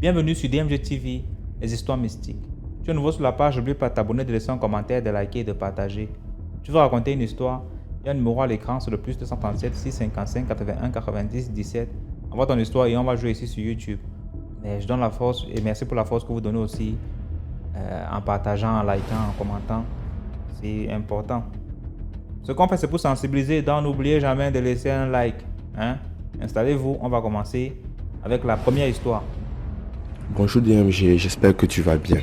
Bienvenue sur DMG TV, les histoires mystiques. Tu es nouveau sur la page, n'oublie pas de t'abonner, de laisser un commentaire, de liker et de partager. Tu veux raconter une histoire? Il y a un numéro à l'écran sur le plus 237 655 81 90 17. Envoie ton histoire et on va jouer ici sur YouTube. Mais je donne la force et merci pour la force que vous donnez aussi en partageant, en likant, en commentant. C'est important. Ce qu'on fait, c'est pour sensibiliser. Donc n'oubliez jamais de laisser un like. Installez-vous, on va commencer avec la première histoire. Bonjour DMG, j'espère que tu vas bien.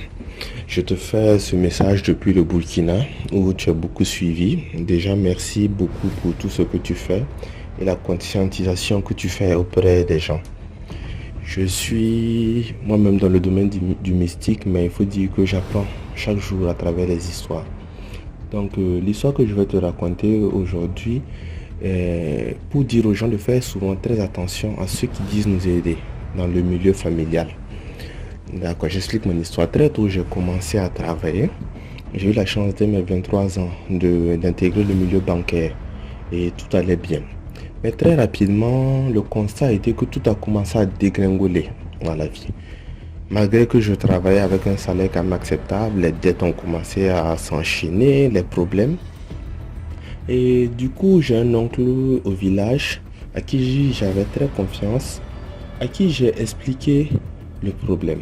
Je te fais ce message depuis le Burkina où tu as beaucoup suivi. Déjà, merci beaucoup pour tout ce que tu fais et la conscientisation que tu fais auprès des gens. Je suis moi-même dans le domaine du mystique, mais il faut dire que j'apprends chaque jour à travers les histoires. Donc, l'histoire que je vais te raconter aujourd'hui est pour dire aux gens de faire souvent très attention à ceux qui disent nous aider dans le milieu familial. D'accord, j'explique mon histoire. Très tôt, j'ai commencé à travailler. J'ai eu la chance dès mes 23 ans d'intégrer le milieu bancaire et tout allait bien. Mais très rapidement, le constat a été que tout a commencé à dégringoler dans la vie. Malgré que je travaillais avec un salaire quand même acceptable, les dettes ont commencé à s'enchaîner, les problèmes. Et du coup, j'ai un oncle au village à qui j'avais très confiance, à qui j'ai expliqué le problème.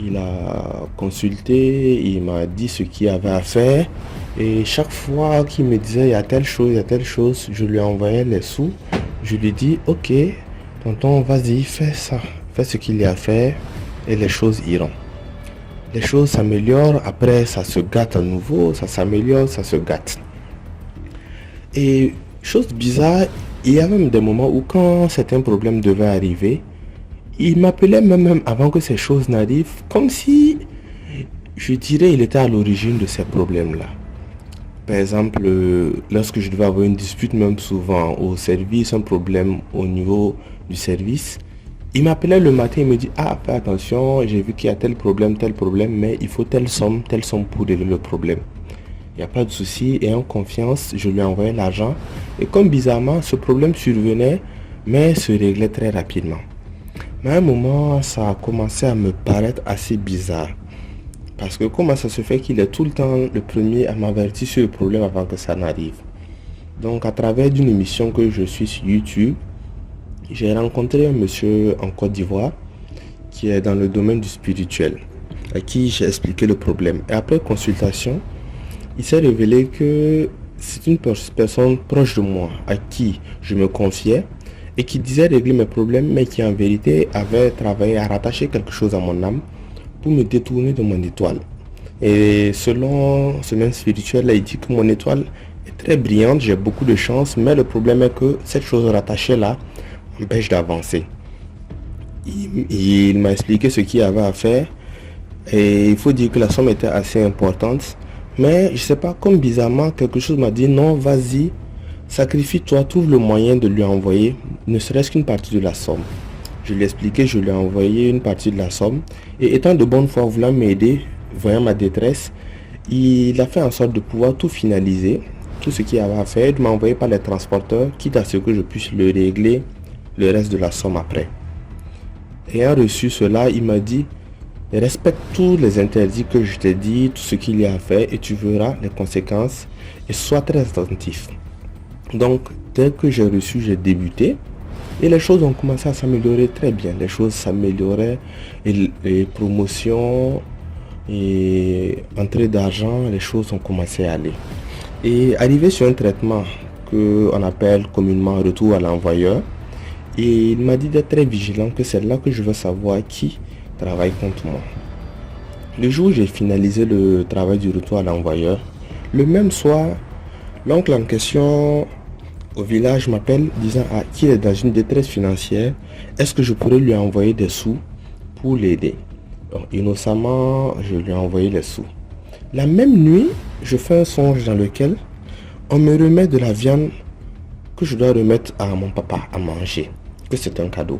Il a consulté, il m'a dit ce qu'il avait à faire et chaque fois qu'il me disait il y a telle chose, je lui envoyais les sous. Je lui dis ok, tonton, vas-y, fais ça, fais ce qu'il y a à faire et les choses iront. Les choses s'améliorent, après ça se gâte à nouveau, ça s'améliore, ça se gâte. Et chose bizarre, il y a même des moments où quand certains problèmes devaient arriver, il m'appelait même avant que ces choses n'arrivent, comme si, je dirais, il était à l'origine de ces problèmes-là. Par exemple, lorsque je devais avoir une dispute, même souvent au service, un problème au niveau du service, il m'appelait le matin, il me dit « Ah, fais attention, j'ai vu qu'il y a tel problème, mais il faut telle somme pour régler le problème. » Il n'y a pas de souci, et en confiance, je lui envoyais l'argent. Et comme bizarrement, ce problème survenait, mais se réglait très rapidement. Mais à un moment, ça a commencé à me paraître assez bizarre. Parce que comment ça se fait qu'il est tout le temps le premier à m'avertir sur le problème avant que ça n'arrive. Donc à travers d'une émission que je suis sur YouTube, j'ai rencontré un monsieur en Côte d'Ivoire qui est dans le domaine du spirituel, à qui j'ai expliqué le problème. Et après consultation, il s'est révélé que c'est une personne proche de moi à qui je me confiais et qui disait régler mes problèmes, mais qui en vérité avait travaillé à rattacher quelque chose à mon âme pour me détourner de mon étoile. Et selon ce même spirituel, il dit que mon étoile est très brillante, j'ai beaucoup de chance, mais le problème est que cette chose rattachée là m'empêche d'avancer. Il m'a expliqué ce qu'il avait à faire et il faut dire que la somme était assez importante, mais je sais pas, comme bizarrement quelque chose m'a dit non, vas-y, sacrifie-toi, trouve le moyen de lui envoyer ne serait-ce qu'une partie de la somme. Je lui ai expliqué, je lui ai envoyé une partie de la somme. Et étant de bonne foi, voulant m'aider, voyant ma détresse, il a fait en sorte de pouvoir tout finaliser, tout ce qu'il avait à faire, de m'envoyer par les transporteurs, quitte à ce que je puisse le régler, le reste de la somme après. Ayant reçu cela, il m'a dit, respecte tous les interdits que je t'ai dit, tout ce qu'il y a à faire, et tu verras les conséquences, et sois très attentif. Donc, dès que j'ai reçu, j'ai débuté. Et les choses ont commencé à s'améliorer très bien. Les choses s'amélioraient. Et les promotions et entrée d'argent, les choses ont commencé à aller. Et arrivé sur un traitement qu'on appelle communément retour à l'envoyeur. Et il m'a dit d'être très vigilant, que c'est là que je veux savoir qui travaille contre moi. Le jour où j'ai finalisé le travail du retour à l'envoyeur, le même soir, l'oncle en question au village m'appelle disant qu'il est dans une détresse financière, est-ce que je pourrais lui envoyer des sous pour l'aider? Donc innocemment, je lui ai envoyé les sous. La même nuit, je fais un songe dans lequel on me remet de la viande que je dois remettre à mon papa à manger, que c'est un cadeau.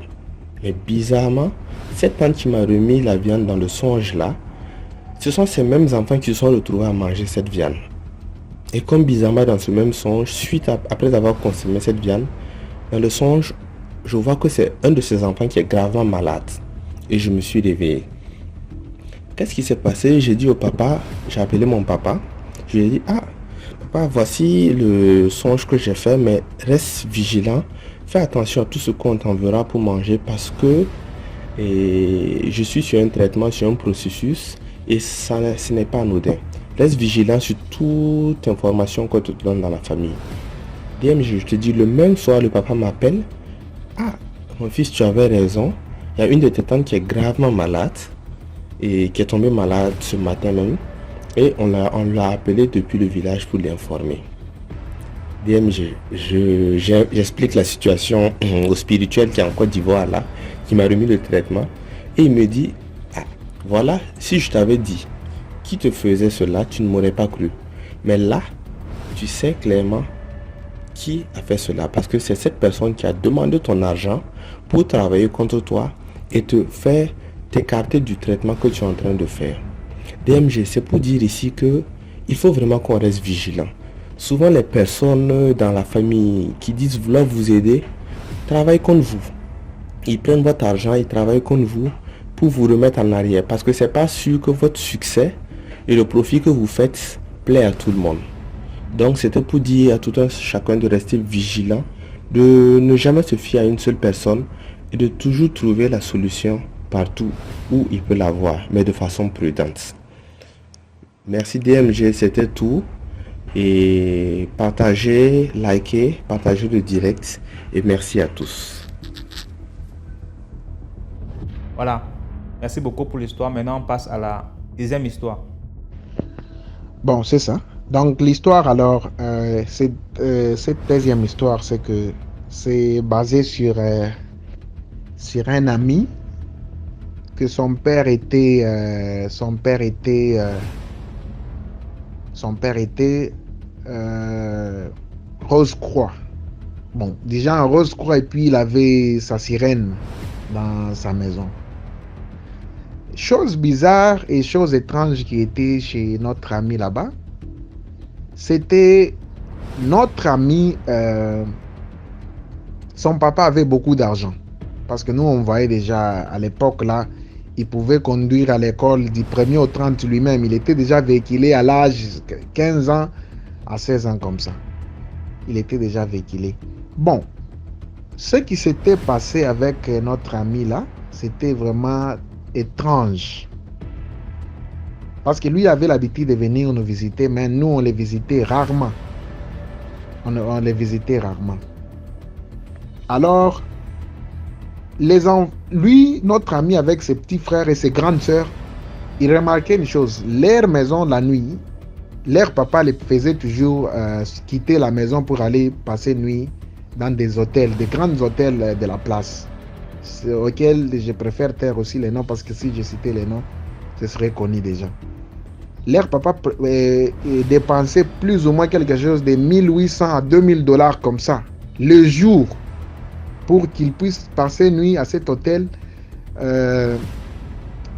Mais bizarrement, cette tante qui m'a remis la viande dans le songe là, ce sont ces mêmes enfants qui se sont retrouvés à manger cette viande. Et comme bizarrement dans ce même songe, après avoir consommé cette viande, dans le songe, je vois que c'est un de ces enfants qui est gravement malade. et je me suis réveillé. Qu'est-ce qui s'est passé? J'ai dit au papa, j'ai appelé mon papa. Je lui ai dit, ah, papa, voici le songe que j'ai fait, mais reste vigilant. Fais attention à tout ce qu'on t'enverra pour manger parce que je suis sur un traitement, sur un processus et ça, ce n'est pas anodin. Reste vigilant sur toute information qu'on te donne dans la famille. DM, je te dis, le même soir, le papa m'appelle. Ah, mon fils, tu avais raison. Il y a une de tes tantes qui est gravement malade et qui est tombée malade ce matin même. Et on l'a appelé depuis le village pour l'informer. DM, j'explique la situation au spirituel qui est en Côte d'Ivoire là, qui m'a remis le traitement. Et il me dit, ah, voilà, si je t'avais dit qui te faisait cela, tu ne m'aurais pas cru. Mais là, tu sais clairement qui a fait cela. Parce que c'est cette personne qui a demandé ton argent pour travailler contre toi et te faire t'écarter du traitement que tu es en train de faire. DMG, c'est pour dire ici que il faut vraiment qu'on reste vigilant. Souvent, les personnes dans la famille qui disent vouloir vous aider travaillent contre vous. Ils prennent votre argent, ils travaillent contre vous pour vous remettre en arrière. Parce que c'est pas sûr que votre succès et le profit que vous faites plaît à tout le monde. Donc, c'était pour dire à tout un chacun de rester vigilant, de ne jamais se fier à une seule personne et de toujours trouver la solution partout où il peut l'avoir, mais de façon prudente. Merci DMG, c'était tout. Et partagez, likez, partagez le direct et merci à tous. Voilà. Merci beaucoup pour l'histoire. Maintenant, on passe à la deuxième histoire. Bon, c'est ça. Donc, l'histoire, alors, cette deuxième histoire, c'est que c'est basé sur un ami que son père était Rose-Croix. Bon, déjà un Rose-Croix et puis il avait sa sirène dans sa maison. Chose bizarre et chose étrange qui était chez notre ami là-bas, c'était notre ami, son papa avait beaucoup d'argent. Parce que nous, on voyait déjà à l'époque là, il pouvait conduire à l'école du 1er au 30 lui-même. Il était déjà véhiculé à l'âge de 15 ans à 16 ans comme ça. Il était déjà véhiculé. Bon, ce qui s'était passé avec notre ami là, c'était vraiment étrange. Parce que lui avait l'habitude de venir nous visiter, mais nous, on les visitait rarement. On les visitait rarement. Alors, lui, notre ami avec ses petits frères et ses grandes sœurs, il remarquait une chose. Leur maison, la nuit, leur papa les faisait toujours quitter la maison pour aller passer nuit dans des hôtels, des grands hôtels de la place, auxquels je préfère taire aussi les noms parce que si je citais les noms, ce serait connu déjà. Leur papa dépensait plus ou moins quelque chose de 1800 à 2000 dollars comme ça, le jour, pour qu'ils puissent passer nuit à cet hôtel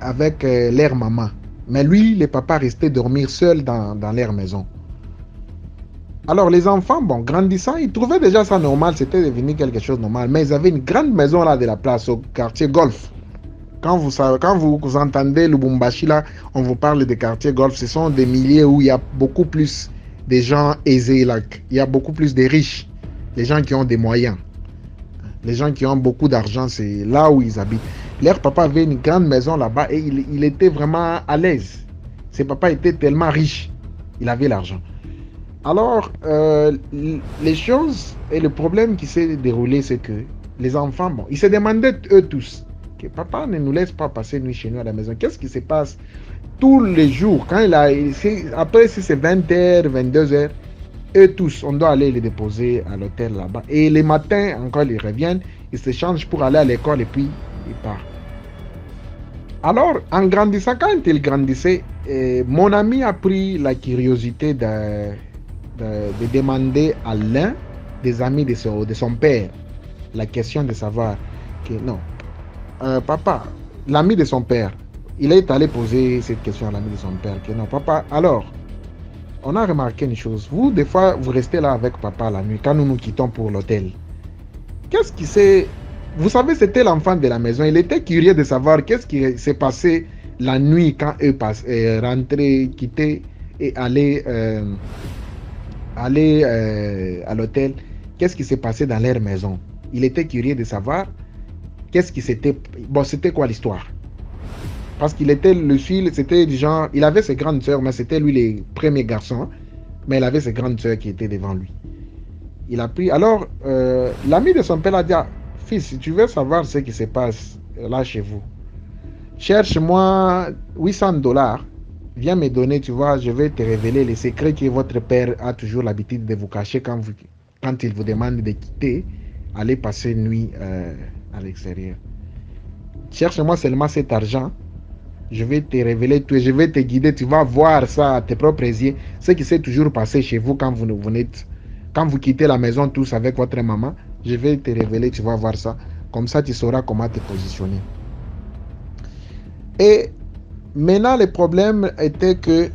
avec leur maman. Mais lui, les papas restaient dormir seuls dans leur maison. Alors les enfants, bon, grandissant, ils trouvaient déjà ça normal, c'était devenu quelque chose de normal. Mais ils avaient une grande maison là de la place, au quartier Golf. Quand vous entendez Lubumbashi là, on vous parle des quartiers Golf, ce sont des milieux où il y a beaucoup plus de gens aisés là. Il y a beaucoup plus de riches, les gens qui ont des moyens. Les gens qui ont beaucoup d'argent, c'est là où ils habitent. Leur papa avait une grande maison là-bas et il était vraiment à l'aise. Ses papas étaient tellement riches, il avait l'argent. Alors, les choses et le problème qui s'est déroulé, c'est que les enfants, bon, ils se demandaient eux tous, que papa ne nous laisse pas passer nuit chez nous à la maison. Qu'est-ce qui se passe tous les jours, quand après si c'est 20h, 22h, eux tous, on doit aller les déposer à l'hôtel là-bas. Et les matins, encore, ils reviennent, ils se changent pour aller à l'école et puis ils partent. Alors, en grandissant, quand il grandissait, mon ami a pris la curiosité de demander à l'un des amis de son père la question de savoir que non, papa, l'ami de son père, il est allé poser cette question à l'ami de son père, que non, papa, alors, on a remarqué une chose. Vous, des fois, vous restez là avec papa la nuit, quand nous nous quittons pour l'hôtel. Qu'est-ce qui s'est Vous savez, c'était l'enfant de la maison. Il était curieux de savoir qu'est-ce qui s'est passé la nuit quand eux rentraient, quittaient et allaient à l'hôtel. Qu'est-ce qui s'est passé dans leur maison? Il était curieux de savoir qu'est-ce qui s'était... Bon, c'était quoi l'histoire? Parce qu'il était le fils, c'était du genre... Il avait ses grandes sœurs, mais c'était lui le premier garçon. Mais il avait ses grandes sœurs qui étaient devant lui. Il a pris... Alors, l'ami de son père a dit, ah, fils, si tu veux savoir ce qui se passe là chez vous, cherche-moi $800. Viens me donner, tu vois, je vais te révéler les secrets que votre père a toujours l'habitude de vous cacher quand il vous demande de quitter, aller passer une nuit à l'extérieur. Cherche-moi seulement cet argent. Je vais te révéler tout et je vais te guider. Tu vas voir ça à tes propres yeux. Ce qui s'est toujours passé chez vous quand quand vous quittez la maison tous avec votre maman. Je vais te révéler, tu vas voir ça. Comme ça, tu sauras comment te positionner. Et maintenant, le problème était que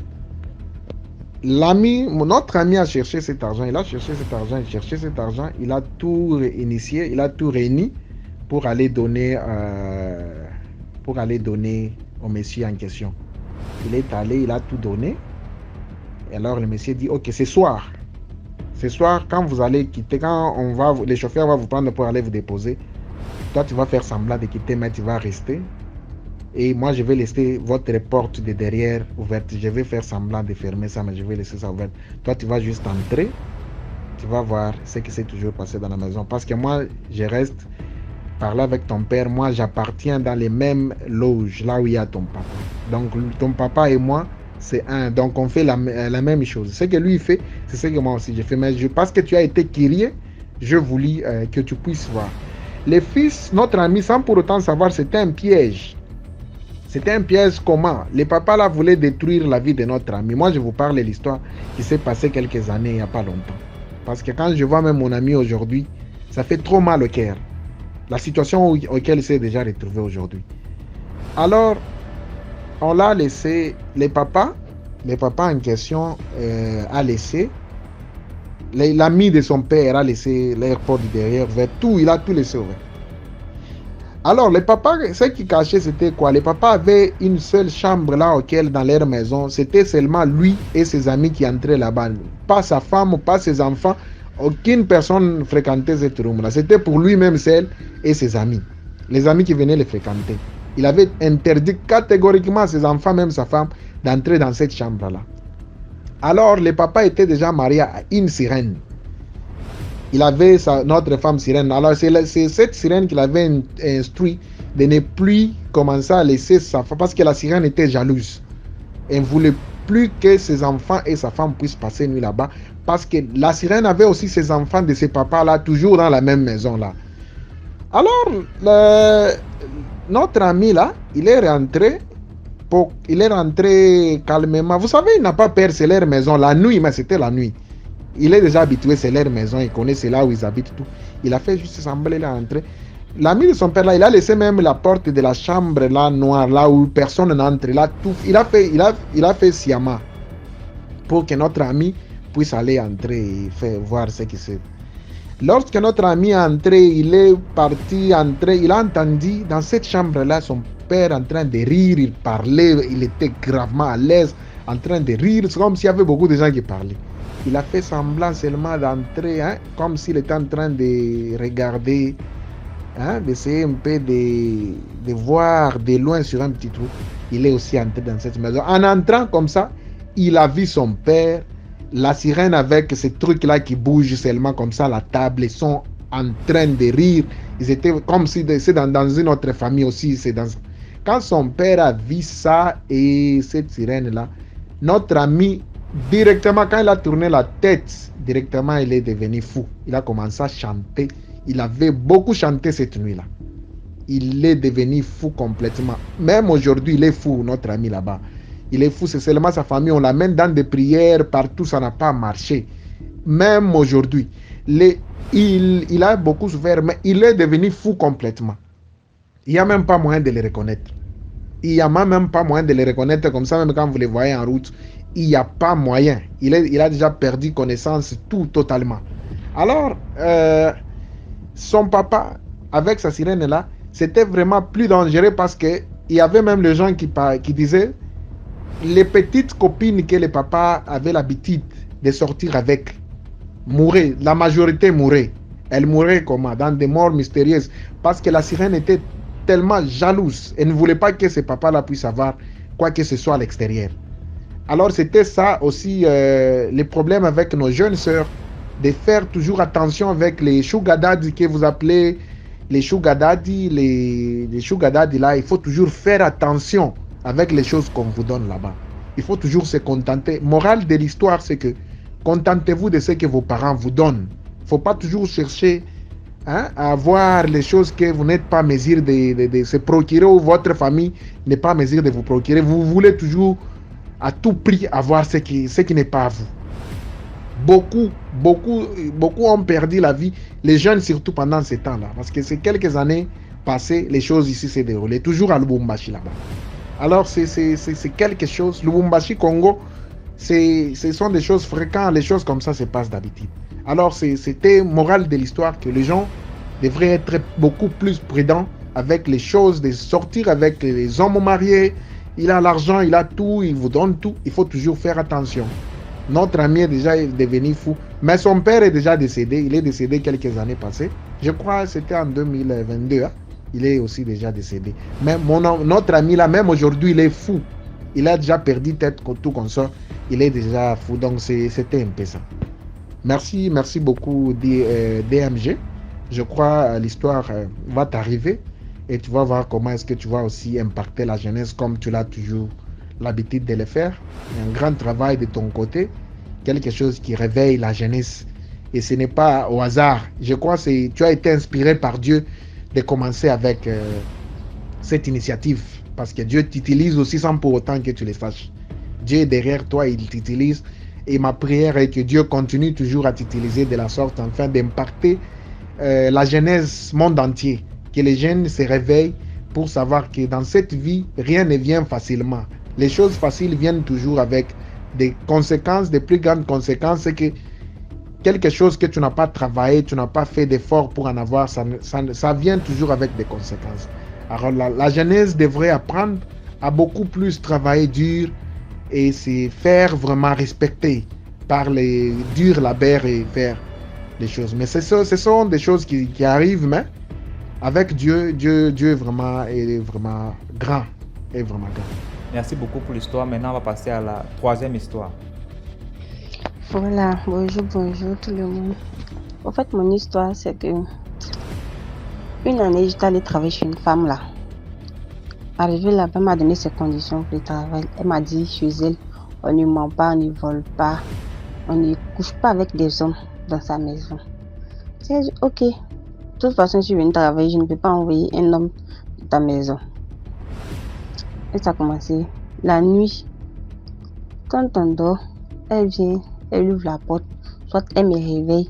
notre ami a cherché cet argent. Il a cherché cet argent, il a tout initié, il a tout réuni pour aller donner au monsieur en question. Il est allé, il a tout donné. Et alors le monsieur dit, ok, ce soir, quand vous allez quitter, les chauffeurs vont vous prendre pour aller vous déposer, toi tu vas faire semblant de quitter, mais tu vas rester. Et moi je vais laisser votre porte de derrière ouverte. Je vais faire semblant de fermer ça, mais je vais laisser ça ouverte. Toi tu vas juste entrer, tu vas voir ce qui s'est toujours passé dans la maison. Parce que moi je reste parler avec ton père, moi j'appartiens dans les mêmes loges, là où il y a ton papa. Donc ton papa et moi, c'est un. Donc on fait la même chose. Ce que lui il fait, c'est ce que moi aussi je fais. Mais parce que tu as été curieux, je voulais que tu puisses voir. Les fils, notre ami, sans pour autant savoir, c'était un piège. C'était un piège comment? Les papas là voulaient détruire la vie de notre ami. Moi je vous parle de l'histoire qui s'est passée quelques années, il n'y a pas longtemps. Parce que quand je vois même mon ami aujourd'hui, ça fait trop mal au cœur. La situation auquel il s'est déjà retrouvé aujourd'hui. Alors, on l'a laissé, les papas en question a laissé, l'ami de son père a laissé l'airport derrière ouvert, tout, il a tout laissé ouvert. Alors, les papas, ce qui cachait, c'était quoi? Les papas avaient une seule chambre là, dans leur maison, c'était seulement lui et ses amis qui entraient là-bas. Pas sa femme, pas ses enfants. Aucune personne fréquentait cette room-là. C'était pour lui-même seul et ses amis. Les amis qui venaient le fréquenter. Il avait interdit catégoriquement à ses enfants, même sa femme, d'entrer dans cette chambre-là. Alors, le papa était déjà marié à une sirène. Il avait notre femme sirène. Alors, c'est cette sirène qu'il avait instruit de ne plus commencer à laisser sa femme, parce que la sirène était jalouse. Elle ne voulait plus que ses enfants et sa femme puissent passer une nuit là-bas, parce que la sirène avait aussi ses enfants de ses papas là, toujours dans la même maison là. Alors, notre ami là, il est rentré calmement. Vous savez, il n'a pas peur, c'est leur maison. La nuit, mais c'était la nuit. Il est déjà habitué, c'est leur maison, il connaît, c'est là où ils habitent tout. Il a fait juste sembler, il est rentré. L'ami de son père là, il a laissé même la porte de la chambre là noire, là où personne n'entre. Il a fait sciemment pour que notre ami puisse aller entrer et voir ce qui se passe. Lorsque notre ami est entré, il est parti entrer, il a entendu dans cette chambre là son père en train de rire, il parlait, il était gravement à l'aise, en train de rire, c'est comme s'il y avait beaucoup de gens qui parlaient. Il a fait semblant seulement d'entrer, comme s'il était en train de regarder, d'essayer un peu de voir de loin sur un petit trou. Il est aussi entré dans cette maison. En entrant comme ça, il a vu son père, la sirène avec ces trucs-là qui bougent seulement comme ça, la table, ils sont en train de rire. Ils étaient comme si c'est dans une autre famille aussi. Quand son père a vu ça et cette sirène-là, notre ami, directement, quand il a tourné la tête, directement, il est devenu fou. Il a commencé à chanter. Il avait beaucoup chanté cette nuit-là. Il est devenu fou complètement. Même aujourd'hui, il est fou, notre ami là-bas. Il est fou, c'est seulement sa famille. On l'amène dans des prières, partout, ça n'a pas marché. Même aujourd'hui, il a beaucoup souffert, mais il est devenu fou complètement. Il n'y a même pas moyen de le reconnaître. Il n'y a même pas moyen de le reconnaître comme ça, même quand vous le voyez en route. Il n'y a pas moyen. Il a déjà perdu connaissance tout totalement. Alors, son papa avec sa sirène là, c'était vraiment plus dangereux parce que il y avait même les gens qui disaient les petites copines que les papas avaient l'habitude de sortir avec mouraient. La majorité mourait. Elle mourait comment? Dans des morts mystérieuses. Parce que la sirène était tellement jalouse. Elle ne voulait pas que ses papas-là puissent avoir quoi que ce soit à l'extérieur. Alors c'était ça aussi les problèmes avec nos jeunes sœurs, de faire toujours attention avec les sugar daddy que vous appelez les sugar daddy, les sugar daddy là, il faut toujours faire attention avec les choses qu'on vous donne là-bas. Il faut toujours se contenter. Morale de l'histoire, c'est que contentez-vous de ce que vos parents vous donnent. Il ne faut pas toujours chercher à avoir les choses que vous n'êtes pas en mesure de se procurer ou votre famille n'est pas en mesure de vous procurer. Vous voulez toujours à tout prix avoir ce qui n'est pas à vous. Beaucoup ont perdu la vie, les jeunes surtout pendant ces temps-là, parce que ces quelques années passées, les choses ici s'est déroulées, toujours à Lubumbashi là-bas. Alors c'est quelque chose, Lubumbashi, Congo, ce sont des choses fréquentes, les choses comme ça se passent d'habitude. Alors c'était morale de l'histoire que les gens devraient être beaucoup plus prudents avec les choses, de sortir avec les hommes mariés. Il a l'argent, il a tout, il vous donne tout, il faut toujours faire attention. Notre ami est déjà devenu fou, mais son père est déjà décédé, il est décédé quelques années passées. Je crois que c'était en 2022, hein? Il est aussi déjà décédé. Mais notre ami là, même aujourd'hui, il est fou. Il a déjà perdu tête tout comme ça, il est déjà fou, donc c'était un peu ça. Merci beaucoup DMG. Je crois l'histoire va t'arriver et tu vas voir comment est-ce que tu vas aussi impacter la jeunesse comme tu l'as toujours l'habitude de le faire. Un grand travail de ton côté, quelque chose qui réveille la jeunesse. Et ce n'est pas au hasard. Je crois que tu as été inspiré par Dieu de commencer avec cette initiative. Parce que Dieu t'utilise aussi sans pour autant que tu le saches. Dieu est derrière toi, il t'utilise. Et ma prière est que Dieu continue toujours à t'utiliser de la sorte afin d'impacter la jeunesse monde entier. Que les jeunes se réveillent pour savoir que dans cette vie, rien ne vient facilement. Les choses faciles viennent toujours avec des conséquences, des plus grandes conséquences. C'est que quelque chose que tu n'as pas travaillé, tu n'as pas fait d'effort pour en avoir, ça vient toujours avec des conséquences. Alors la jeunesse devrait apprendre à beaucoup plus travailler dur et se faire vraiment respecter par les durs labeurs et faire les choses. Mais ce sont des choses qui arrivent, mais avec Dieu est vraiment grand. Est vraiment grand. Merci beaucoup pour l'histoire. Maintenant, on va passer à la troisième histoire. Voilà, bonjour tout le monde. En fait, mon histoire, c'est que une année, j'étais allée travailler chez une femme là. Arrivée là-bas, elle m'a donné ses conditions pour le travail. Elle m'a dit chez elle, on ne ment pas, on ne vole pas, on ne couche pas avec des hommes dans sa maison. J'ai dit, ok, de toute façon, si je viens travailler, je ne peux pas envoyer un homme dans ta maison. Et ça a commencé la nuit. Quand on dort, elle vient, elle ouvre la porte, soit elle me réveille,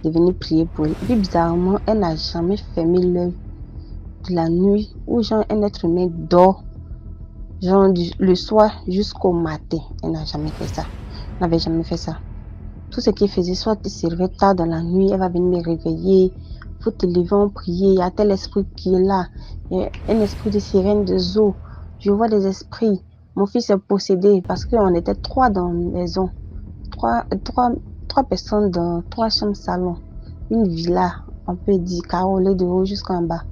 de venir prier pour elle. Et puis bizarrement, elle n'a jamais fermé l'œil de la nuit où genre un être humain dort, genre le soir jusqu'au matin. Elle n'a jamais fait ça. Elle n'avait jamais fait ça. Tout ce qu'elle faisait, soit elle se réveille tard dans la nuit, elle va venir me réveiller. Faut te lever en prier. Il y a tel esprit qui est là. Il y a un esprit de sirène de eau. Je vois des esprits. Mon fils est possédé parce qu'on était 3 dans la maison. 3 personnes dans 3 chambres salon. Une villa, on peut dire, carrelée de haut jusqu'en bas.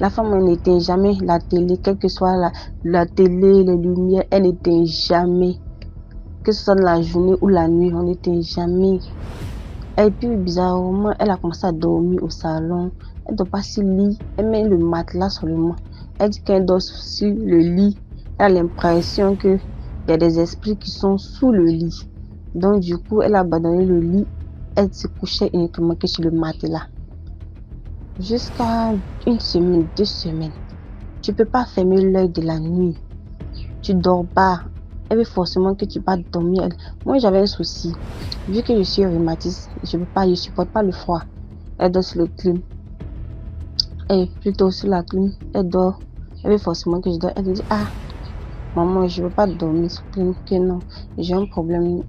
La femme, elle n'éteint jamais la télé, quelle que soit la télé, les lumières, elle n'éteint jamais. Que ce soit la journée ou la nuit, on n'éteint jamais. Et puis, bizarrement, elle a commencé à dormir au salon. Elle ne dort pas sur le lit, elle met le matelas seulement. Elle dit qu'elle dort sur le lit. Elle a l'impression qu'il y a des esprits qui sont sous le lit. Donc, du coup, elle a abandonné le lit. Elle se couchait uniquement que sur le matelas. Jusqu'à 1 semaine, 2 semaines. Tu ne peux pas fermer l'œil de la nuit. Tu ne dors pas. Elle veut forcément que tu vas dormir. Moi, j'avais un souci. Vu que je suis rhumatiste, je ne supporte pas le froid. Elle dort sur le clim. Et plutôt sur la clim, elle dort. Elle veut forcément que je dors. Elle me dit, ah, maman, je ne veux pas dormir sur clim. Que non, j'ai un problème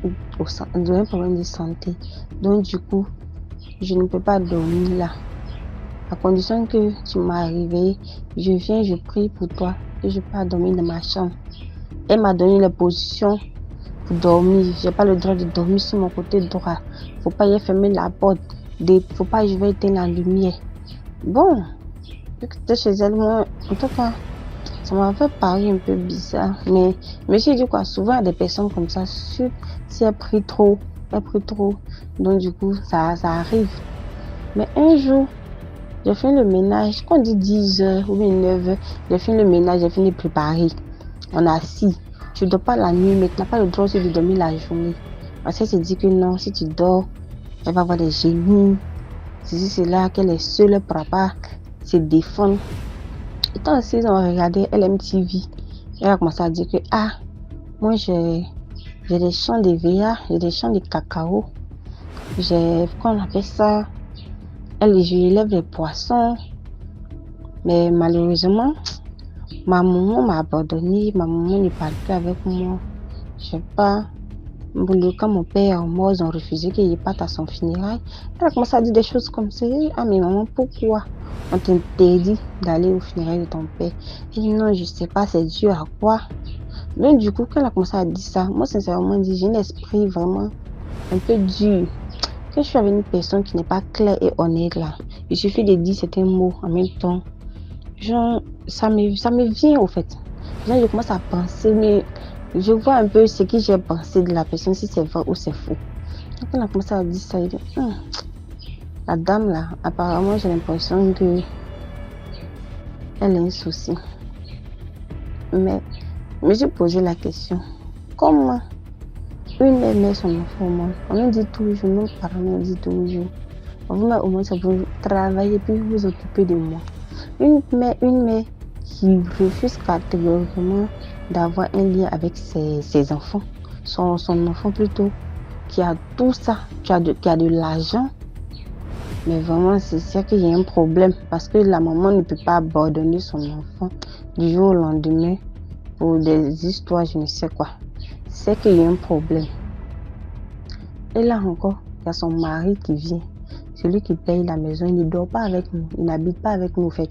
de, de santé. Donc, du coup, je ne peux pas dormir là. à condition que tu m'as réveillé, je viens, je prie pour toi, que je peux dormir dans ma chambre. Elle m'a donné la position pour dormir. J'ai pas le droit de dormir sur mon côté droit. Faut pas y fermer la porte. Faut pas que je vais éteindre la lumière. Bon, j'étais chez elle, moi, en tout cas, ça m'a fait paraître un peu bizarre. Mais monsieur dit quoi, souvent il y a des personnes comme ça, si elle prie trop, donc du coup, ça arrive. Mais un jour, j'ai fait le ménage, quand on dit 10h ou 9h, j'ai fait le ménage, j'ai fini de préparer. On est assis. Tu ne dors pas la nuit, mais tu n'as pas le droit aussi de dormir la journée. Parce qu'elle se dit que non, si tu dors, elle va avoir des génies. C'est là qu'elle est seule, elle ne pourra pas se défendre. Étant assise, on regardait LMTV. Elle a commencé à dire que, moi j'ai des champs de VA, j'ai des champs de cacao. J'ai, qu'on appelle ça, je élève les poissons. Mais malheureusement, ma maman m'a abandonnée, ma maman ne parle plus avec moi. Je sais pas. Quand mon père est mort, ils ont refusé qu'il parte à son funérail. Elle a commencé à dire des choses comme ça. Mais maman, pourquoi on t'interdit d'aller au funérail de ton père? Elle dit non, je sais pas, c'est dû à quoi? Donc du coup, quand elle a commencé à dire ça, moi sincèrement dit, j'ai un esprit vraiment un peu dur. Quand je suis avec une personne qui n'est pas claire et honnête là, il suffit de dire certains mots en même temps. Genre, ça me vient au fait. Là, je commence à penser, mais je vois un peu ce que j'ai pensé de la personne, si c'est vrai ou c'est faux. Donc, on a commencé à dire ça, il dit, la dame là, apparemment, j'ai l'impression que elle a un souci. Mais j'ai posé la question, comment une mère met son enfant au monde? On me dit toujours, nos parents me disent toujours, vous mettez au monde, ça vous travailler puis vous occuper de moi. Une mère qui refuse catégoriquement d'avoir un lien avec ses enfants, son enfant plutôt, qui a tout ça, qui a de l'argent. Mais vraiment, c'est sûr qu'il y a un problème parce que la maman ne peut pas abandonner son enfant du jour au lendemain pour des histoires, je ne sais quoi. C'est qu'il y a un problème. Et là encore, il y a son mari qui vient, celui qui paye la maison, il ne dort pas avec nous, il n'habite pas avec nous en fait.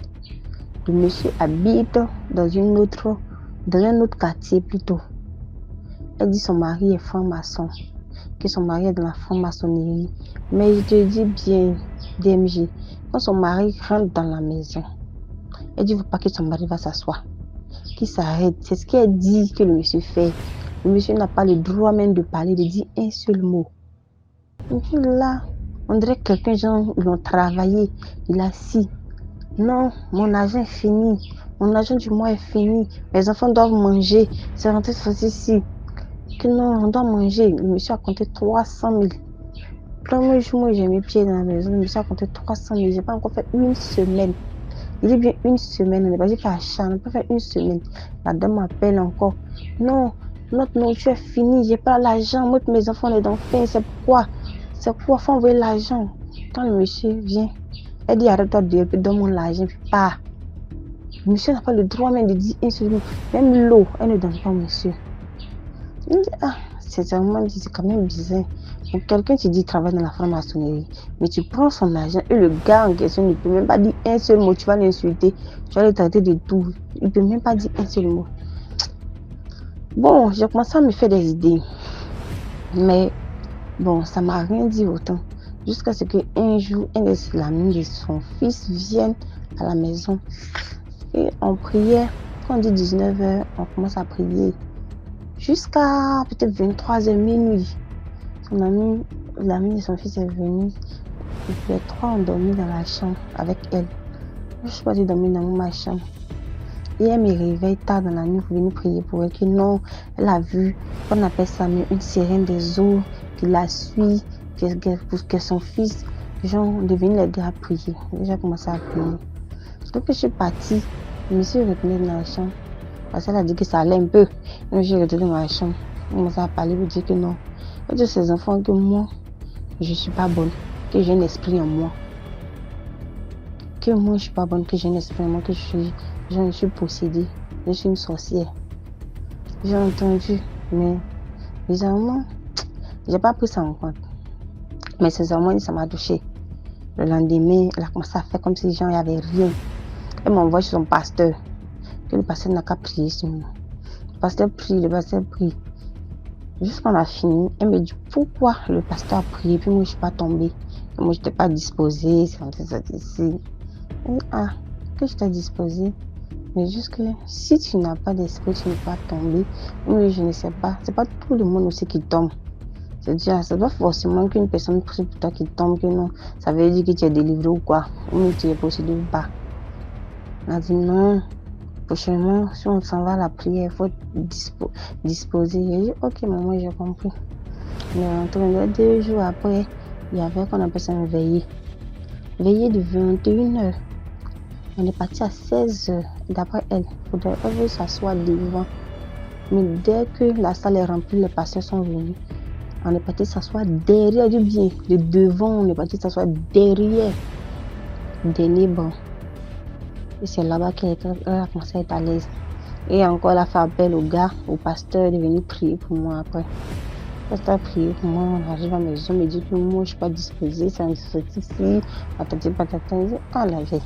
Le monsieur habite dans un autre quartier plutôt. Elle dit son mari est franc-maçon, que son mari est dans la franc-maçonnerie. Mais je te dis bien, DMG, quand son mari rentre dans la maison, elle dit il ne faut pas que son mari va s'asseoir, qu'il s'arrête. C'est ce qu'elle dit que le monsieur fait. Le monsieur n'a pas le droit même de parler, de dire un seul mot. Et puis là, on dirait que quelqu'un, genre, ils ont travaillé, il a assis. Non, mon argent est fini. Mon argent du mois est fini. Les enfants doivent manger. C'est rentré ici. Que non, on doit manger. Le monsieur a compté 300 000. Premier jour, moi, j'ai mis pied dans la maison. Le monsieur a compté 300 000. J'ai pas encore fait une semaine. Il dit bien une semaine. On n'est pas dit qu'à achat. On n'a pas fait une semaine. La dame m'appelle encore. Non, notre nourriture est finie. J'ai pas l'argent. Moi, mes enfants, les ont faim. C'est pourquoi? Faut envoyer l'argent. Quand le monsieur vient, elle dit arrête-toi de dire, puis donne-moi l'argent, puis pas. Le monsieur n'a pas le droit même de dire un seul mot. Même l'eau, elle ne donne pas au monsieur. Il dit, c'est quand même bizarre. Pour quelqu'un qui dit travaille dans la franc-maçonnerie, mais tu prends son argent et le gars en question ne peut même pas dire un seul mot. Tu vas l'insulter, tu vas le traiter de tout. Il ne peut même pas dire un seul mot. Bon, j'ai commencé à me faire des idées. Mais bon, ça m'a rien dit autant. Jusqu'à ce qu'un jour, un des amis de son fils vienne à la maison. Et on priait. Quand on dit 19h, on commence à prier. Jusqu'à peut-être 23h minuit. L'ami de son fils est venu. Et puis les trois ont dormi dans la chambre avec elle. Je suis partie dormir dans ma chambre. Et elle me réveille tard dans la nuit pour venir prier pour elle. Que non, elle a vu, on appelle ça une sirène des eaux qui la suit. Pour que son fils, genre, devienne l'aider à prier. J'ai commencé à prier. Donc, je suis partie. Je me suis retenue dans la chambre. Parce qu'elle a dit que ça allait un peu. Donc, j'ai retourné dans ma chambre. Elle a commencé à parler pour dire que non. Elle dit à ses enfants que moi, je ne suis pas bonne. Que j'ai un esprit en moi. Que moi, je ne suis pas bonne. Que j'ai un esprit en moi. Que je suis possédée. Je suis une sorcière. J'ai entendu. Mais, bizarrement, je n'ai pas pris ça en compte. Mais sincèrement, ça m'a touché. Le lendemain, elle a commencé à faire comme si les gens n'y avait rien. Elle m'envoie chez son pasteur. Que le pasteur n'a qu'à prier sur moi. Le pasteur prie. Jusqu'à on a fini, elle me dit pourquoi le pasteur a prié, puis moi je ne suis pas tombée. Moi je n'étais pas disposée, c'est comme ça ici. Ah, que je t'ai disposée. Mais juste que si tu n'as pas d'esprit, tu n'es pas tombé. Oui, je ne sais pas. C'est pas tout le monde aussi qui tombe. C'est-à-dire, c'est pas forcément qu'une personne prie pour toi qui tombe, que non. Ça veut dire que tu es délivré ou quoi. Ou tu es possédé ou pas. On a dit non. Prochainement, si on s'en va à la prière, il faut disposer. J'ai dit, ok, maman, j'ai compris. Mais entre 2 jours après, il y avait qu'on appelle ça une veillée. Veillée de 21h. On est parti à 16h. D'après elle, elle veut s'asseoir devant. Mais dès que la salle est remplie, les pasteurs sont venus. On est parti s'asseoir derrière du bien. De devant, on est parti s'asseoir derrière. Dernier banc. Et c'est là-bas qu'elle a commencé à être à l'aise. Et encore, elle a fait appel au gars, au pasteur, de venir prier pour moi après. Le pasteur a prié pour moi, on arrive à la maison, me dit que moi, je ne suis pas disposée, ça me sortit ici, patati patata. Je dis, ah la veille.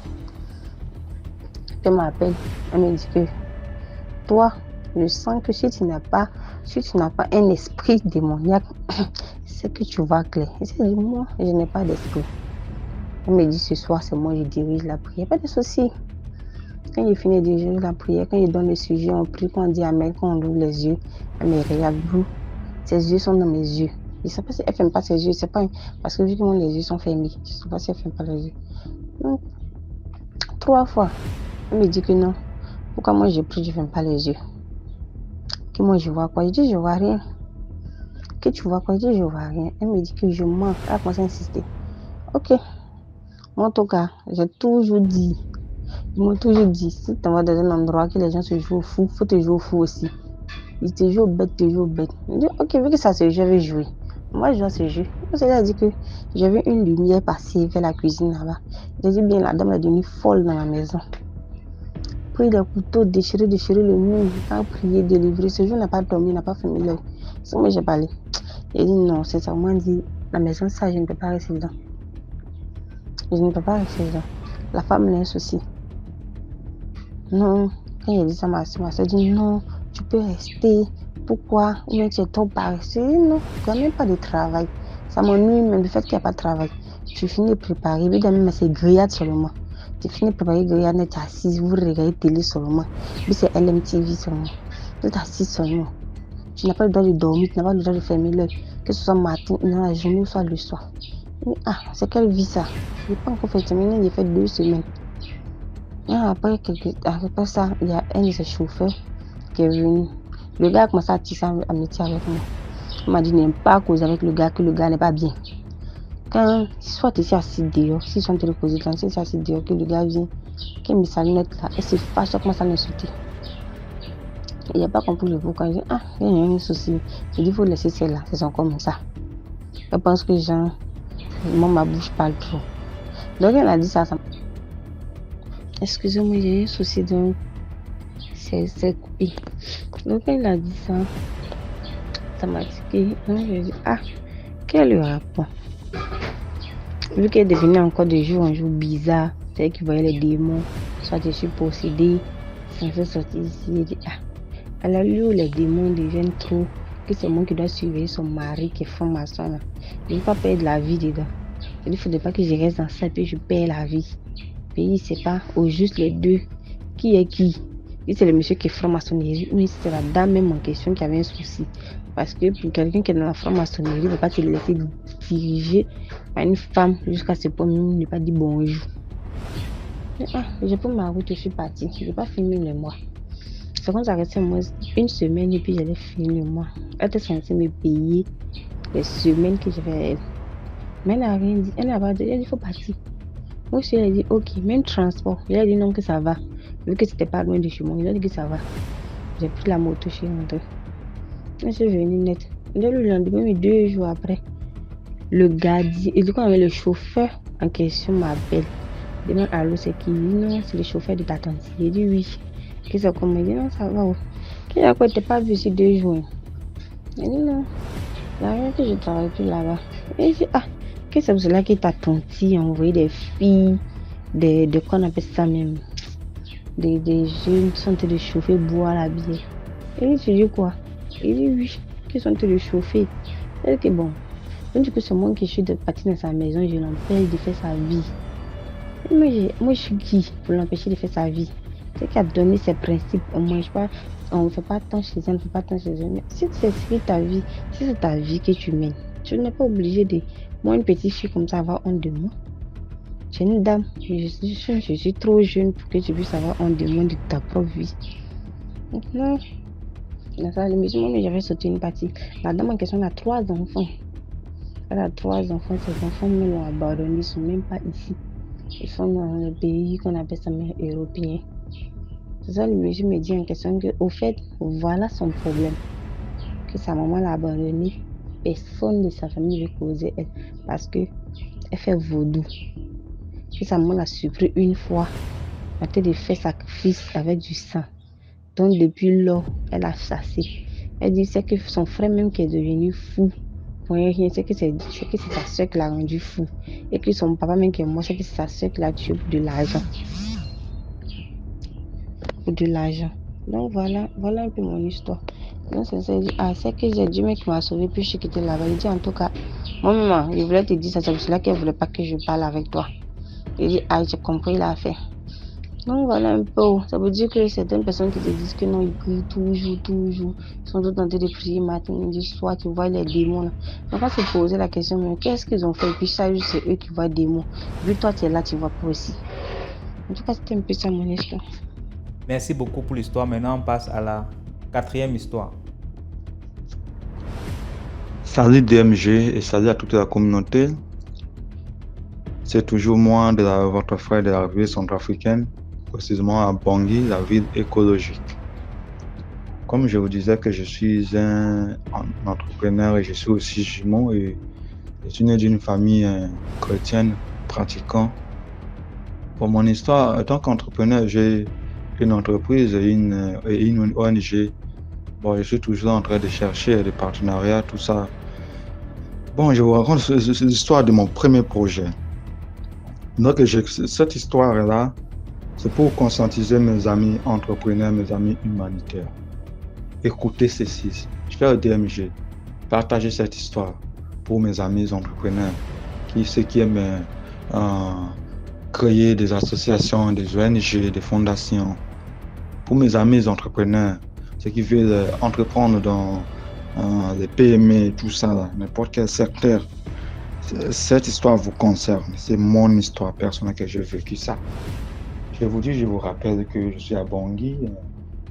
Elle m'appelle, elle me dit que toi, je sens que si tu n'as pas un esprit démoniaque, c'est que tu vois clair. Et c'est dit, moi, je n'ai pas d'esprit. Elle me dit, ce soir, c'est moi, je dirige la prière, pas de souci. Quand il finit de diriger la prière, quand il donne le sujet, on prie, quand on dit Amen, quand on ouvre les yeux, elle me regarde, ses yeux sont dans mes yeux. Je ne sais pas si elle ne ferme pas ses yeux, c'est pas parce que vu que les yeux sont fermés, je ne sais pas si elle ne ferme pas les yeux. Donc, 3 fois, elle me dit que non. Pourquoi moi je prie, je ne ferme pas les yeux? Que moi je vois quoi? Je dis, je vois rien. Que tu vois quoi? Je dis, je vois rien. Elle me dit que je mens. Elle a commencé à insister. Ok. Moi, en tout cas, j'ai toujours dit, si tu vas dans un endroit que les gens se jouent au fou, il faut te jouer au fou aussi. Ils te jouent au bête, Je dis, ok, vu que ça se joue, je vais jouer. Moi, je dois se jouer. Elle a dit que j'avais une lumière passée vers la cuisine là-bas. J'ai dit, bien, la dame est devenue folle dans la maison. Pris des couteaux, déchirer le mur, a prié, délivrer. Ce jour, n'a pas dormi, n'a pas fermé l'œil. C'est moi, j'ai parlé. J'ai dit, non, c'est ça. Moi, dit, la maison, ça, je ne peux pas rester dedans. La femme a un souci. Non, quand il a dit ça, ma soeur dit non, tu peux rester. Pourquoi? Ou bien tu es trop paresseux. Non, il n'y a même pas de travail. Ça m'ennuie même le fait qu'il n'y a pas de travail. Tu finis de préparer, évidemment, mais c'est grillade seulement. Tu finis de préparer grillade, tu es assise, vous regardez télé seulement. Puis c'est LMTV seulement. Tu es assise seulement. Tu n'as pas le droit de dormir, tu n'as pas le droit de fermer l'œil. Que ce soit matin, dans la journée ou soit le soir. Mais, c'est quelle vie ça? Je n'ai pas encore fait terminer, j'ai fait 2 semaines. Après ça, il y a un de ses chauffeurs qui est venu. Le gars a commencé à tisser amitié avec moi. Il m'a dit, n'aime pas causer avec le gars, que le gars n'est pas bien. Quand soit tu es assis dehors, si sont reposés, quand tu es assis dehors, que le gars vient, qu'il me salue là, elle se fâche, elle commence à l'insulter. Il n'a pas compris le pourquoi. Il dit, il y a un souci. Je dis, il faut laisser celle-là, c'est son comme ça. Elle pense que genre, moi, ma bouche parle trop. Donc, elle a dit ça. Excusez-moi, j'ai un souci, donc c'est coupé. Donc, elle a dit ça. Ça m'a dit que, je dis, quel est le rapport? Vu qu'elle devenait encore de jour en jour bizarre, c'est-à-dire qu'il voyait les démons, soit je suis possédée, sans se sortir ici, elle dit, elle a lu où les démons deviennent trop, que c'est moi qui dois suivre son mari qui est franc-maçon là. Je ne vais pas perdre la vie dedans. Il ne faudrait pas que je reste dans ça et puis je perds la vie. Puis c'est pas au juste les deux. Qui est qui? Si c'est le monsieur qui est franc-maçonnerie, oui, c'est la dame même en question qui avait un souci. Parce que pour quelqu'un qui est dans la franc-maçonnerie, il ne peut pas se laisser diriger par une femme jusqu'à ce point où il ne pas dire bonjour. J'ai pris ma route, je suis partie. Je n'ai pas fini le mois. C'est comme ça restait moi 1 semaine et puis j'allais finir le mois. Elle était censée me payer les semaines que j'avais à elle. Mais elle n'a rien dit. Elle n'a pas dit, elle a dit, il faut partir. Moi, je lui ai dit, ok, même transport. Il a dit non, que ça va. Vu que c'était pas loin de chez moi, il a dit que ça va. J'ai pris la moto chez André. Je suis venue net. Le lendemain, mais 2 jours après, le gardien, et du coup, le chauffeur en question m'appelle. Il demande, allô, c'est qui? Non, c'est le chauffeur de ta tante. Il dit oui. Qu'est-ce que comme il dit non, ça va. Qu'il a quoi, t'es pas vu ici 2 jours. Il dit non. Il n'y a rien que je travaille plus là-bas. Et il dit, Que c'est pour cela que ta tante a envoyé des filles, de qu'on appelle ça même, des jeunes qui sont en train de chauffer, boire la bière. Et tu dis quoi? Il dit oui, qu'ils sont en train de chauffer. C'est que bon, donc du coup c'est moi qui suis de partir dans sa maison, je l'empêche de faire sa vie. Et moi je suis qui pour l'empêcher de faire sa vie? C'est qui a donné ses principes. On mange pas, on ne fait pas tant chez elle, on ne fait pas tant chez elle. Mais si c'est ta vie, si c'est ta vie que tu mènes, tu n'es pas obligé de, moi une petite fille comme ça, avoir honte de moi. J'ai une dame, je suis trop jeune pour que tu puisses avoir honte de moi de ta propre vie. Non, dans ça, le musulman, mais j'avais sauté une partie. La dame en question a 3 enfants. Elle a 3 enfants, ses enfants me l'ont abandonné, ils ne sont même pas ici. Ils sont dans le pays qu'on appelle ça même européen. C'est ça, le monsieur me dit en question que, au fait, voilà son problème. Que sa maman l'a abandonné. Personne de sa famille veut causer elle parce que elle fait vaudou. Que sa maman l'a surpris une fois. Elle a été de faire sacrifice avec du sang. Donc depuis lors, elle a chassé. Elle dit c'est que son frère même qui est devenu fou. Pour rien, c'est que c'est sa soeur qui l'a rendu fou. Et que son papa même qui est mort, c'est que c'est sa soeur qui l'a tué pour de l'argent. Pour de l'argent. Donc voilà un peu mon histoire. Donc c'est que j'ai Dieu qui m'a sauvé puis je suis quitté là-bas. Il dit en tout cas, moi maman, je voulais te dire ça, c'est pour cela qu'elle ne voulait pas que je parle avec toi. Il dit j'ai compris l'affaire. Donc voilà un peu. Ça veut dire que certaines personnes qui te disent que non, ils prient toujours. Ils sont tout tentés de prier matin, midi, soir, tu vois les démons là. Donc on va se poser la question, mais qu'est-ce qu'ils ont fait? Et puis ça, c'est eux qui voient les démons. Vu toi, tu es là, tu vois pas aussi. En tout cas, c'était un peu ça mon histoire. Merci beaucoup pour l'histoire. Maintenant, on passe à la 4e histoire. Salut DMG et salut à toute la communauté. C'est toujours moi, votre frère de la République centrafricaine, précisément à Bangui, la ville écologique. Comme je vous disais que je suis un entrepreneur et je suis aussi jumeau et je suis né d'une famille chrétienne pratiquant. Pour mon histoire, en tant qu'entrepreneur, j'ai une entreprise et une ONG. Bon, je suis toujours en train de chercher des partenariats, tout ça. Bon, je vous raconte l'histoire de mon premier projet. Donc, cette histoire-là, c'est pour conscientiser mes amis entrepreneurs, mes amis humanitaires. Écoutez ceci. Je fais le DMG. Partagez cette histoire pour mes amis entrepreneurs, ceux qui aiment créer des associations, des ONG, des fondations. Pour mes amis entrepreneurs, ceux qui veulent entreprendre dans les PME, tout ça, n'importe quel secteur. Cette histoire vous concerne. C'est mon histoire personnelle que j'ai vécu ça. Je vous rappelle que je suis à Bangui.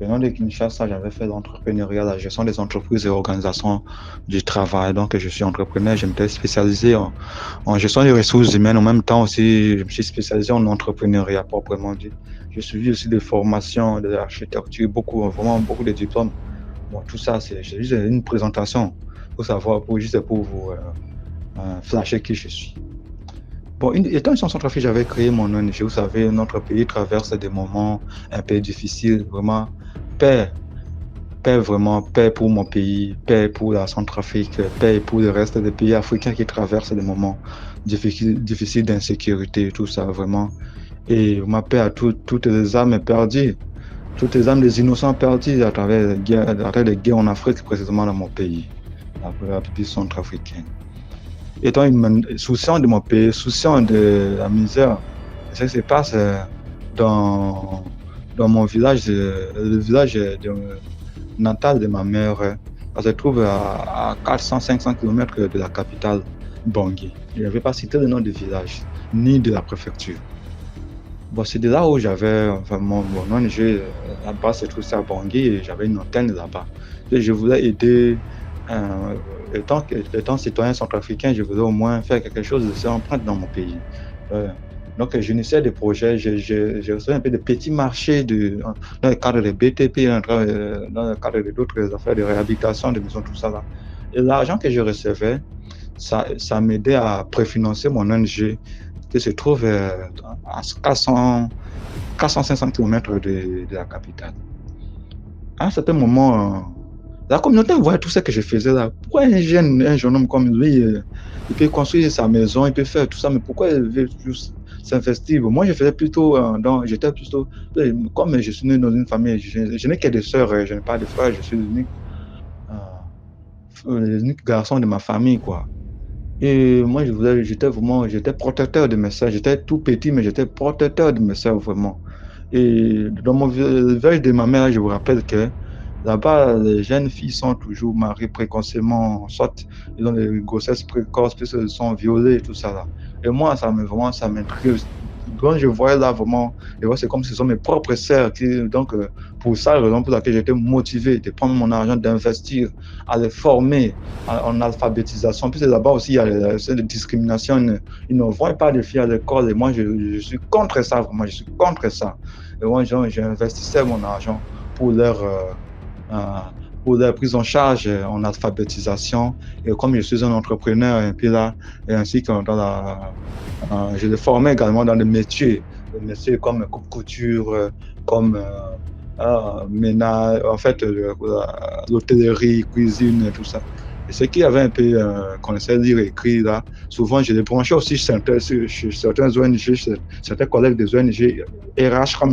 Venant de Kinshasa, j'avais fait l'entrepreneuriat, la gestion des entreprises et organisations du travail. Donc, je suis entrepreneur. Je m'étais spécialisé en gestion des ressources humaines. En même temps aussi, je me suis spécialisé en entrepreneuriat proprement dit. J'ai suivi aussi des formations, de l'architecture, vraiment beaucoup de diplômes. Bon, tout ça, c'est juste une présentation pour savoir, juste pour vous flasher qui je suis. Bon, étant en Centrafrique, j'avais créé mon ONG. Vous savez, notre pays traverse des moments un peu difficiles. Vraiment, paix pour mon pays, paix pour la Centrafrique, paix pour le reste des pays africains qui traversent des moments difficiles d'insécurité, tout ça, vraiment. Et ma paix à toutes les âmes perdues, toutes les âmes des innocents perdus à travers les guerres en Afrique, précisément dans mon pays, la République centrafricaine. Étant souciant de mon pays, souciant de la misère, ce qui se passe dans mon village, le village natal de ma mère, ça se trouve à 400-500 km de la capitale Bangui. Je n'avais pas cité le nom du village, ni de la préfecture. Bon, c'est de là où j'avais mon ONG, là-bas c'est tout ça à Bangui et j'avais une antenne là-bas. Et je voulais aider, étant citoyen centrafricain, je voulais au moins faire quelque chose de cette empreinte dans mon pays. Donc j'initiais des projets, j'ai reçu un peu de petits marchés dans le cadre des BTP, dans le cadre d'autres affaires de réhabilitation de maisons, tout ça là. Et l'argent que je recevais, ça m'aidait à préfinancer mon ONG qui se trouve à 400-500 km de la capitale. À un certain moment, La communauté voyait tout ce que je faisais là. Pourquoi un jeune homme comme lui, il peut construire sa maison, il peut faire tout ça, mais pourquoi il veut juste s'investir? Moi, je faisais plutôt, j'étais plutôt, comme je suis né dans une famille, je n'ai que des sœurs, je n'ai pas de frères, je suis l'unique garçon de ma famille, quoi. Et moi, j'étais protecteur de mes sœurs. J'étais tout petit, mais j'étais protecteur de mes sœurs, vraiment. Et dans mon village de ma mère, je vous rappelle que là-bas, les jeunes filles sont toujours mariées précocement, soit ils ont des grossesses précoces, puis elles sont violées et tout ça là. Et moi, ça m'intrigue. Quand je voyais là vraiment, et ouais, c'est comme si ce sont mes propres sœurs donc pour ça, la raison pour laquelle j'étais motivé de prendre mon argent, d'investir, à les former en alphabétisation. Puis là-bas aussi, il y a cette discrimination. Ils ne voient pas de filles à l'école et moi, je suis contre ça, vraiment, je suis contre ça. Et moi, j'investissais mon argent pour leur prise en charge en alphabétisation. Et comme je suis un entrepreneur, et puis là, et ainsi que je les formais également dans des métiers comme couture, comme ménage, en fait, l'hôtellerie, cuisine, et tout ça. Et ceux qui avaient un peu connaissaient lire et écrire là, souvent je les branchais aussi chez certains ONG, certains collègues des ONG, RH, comme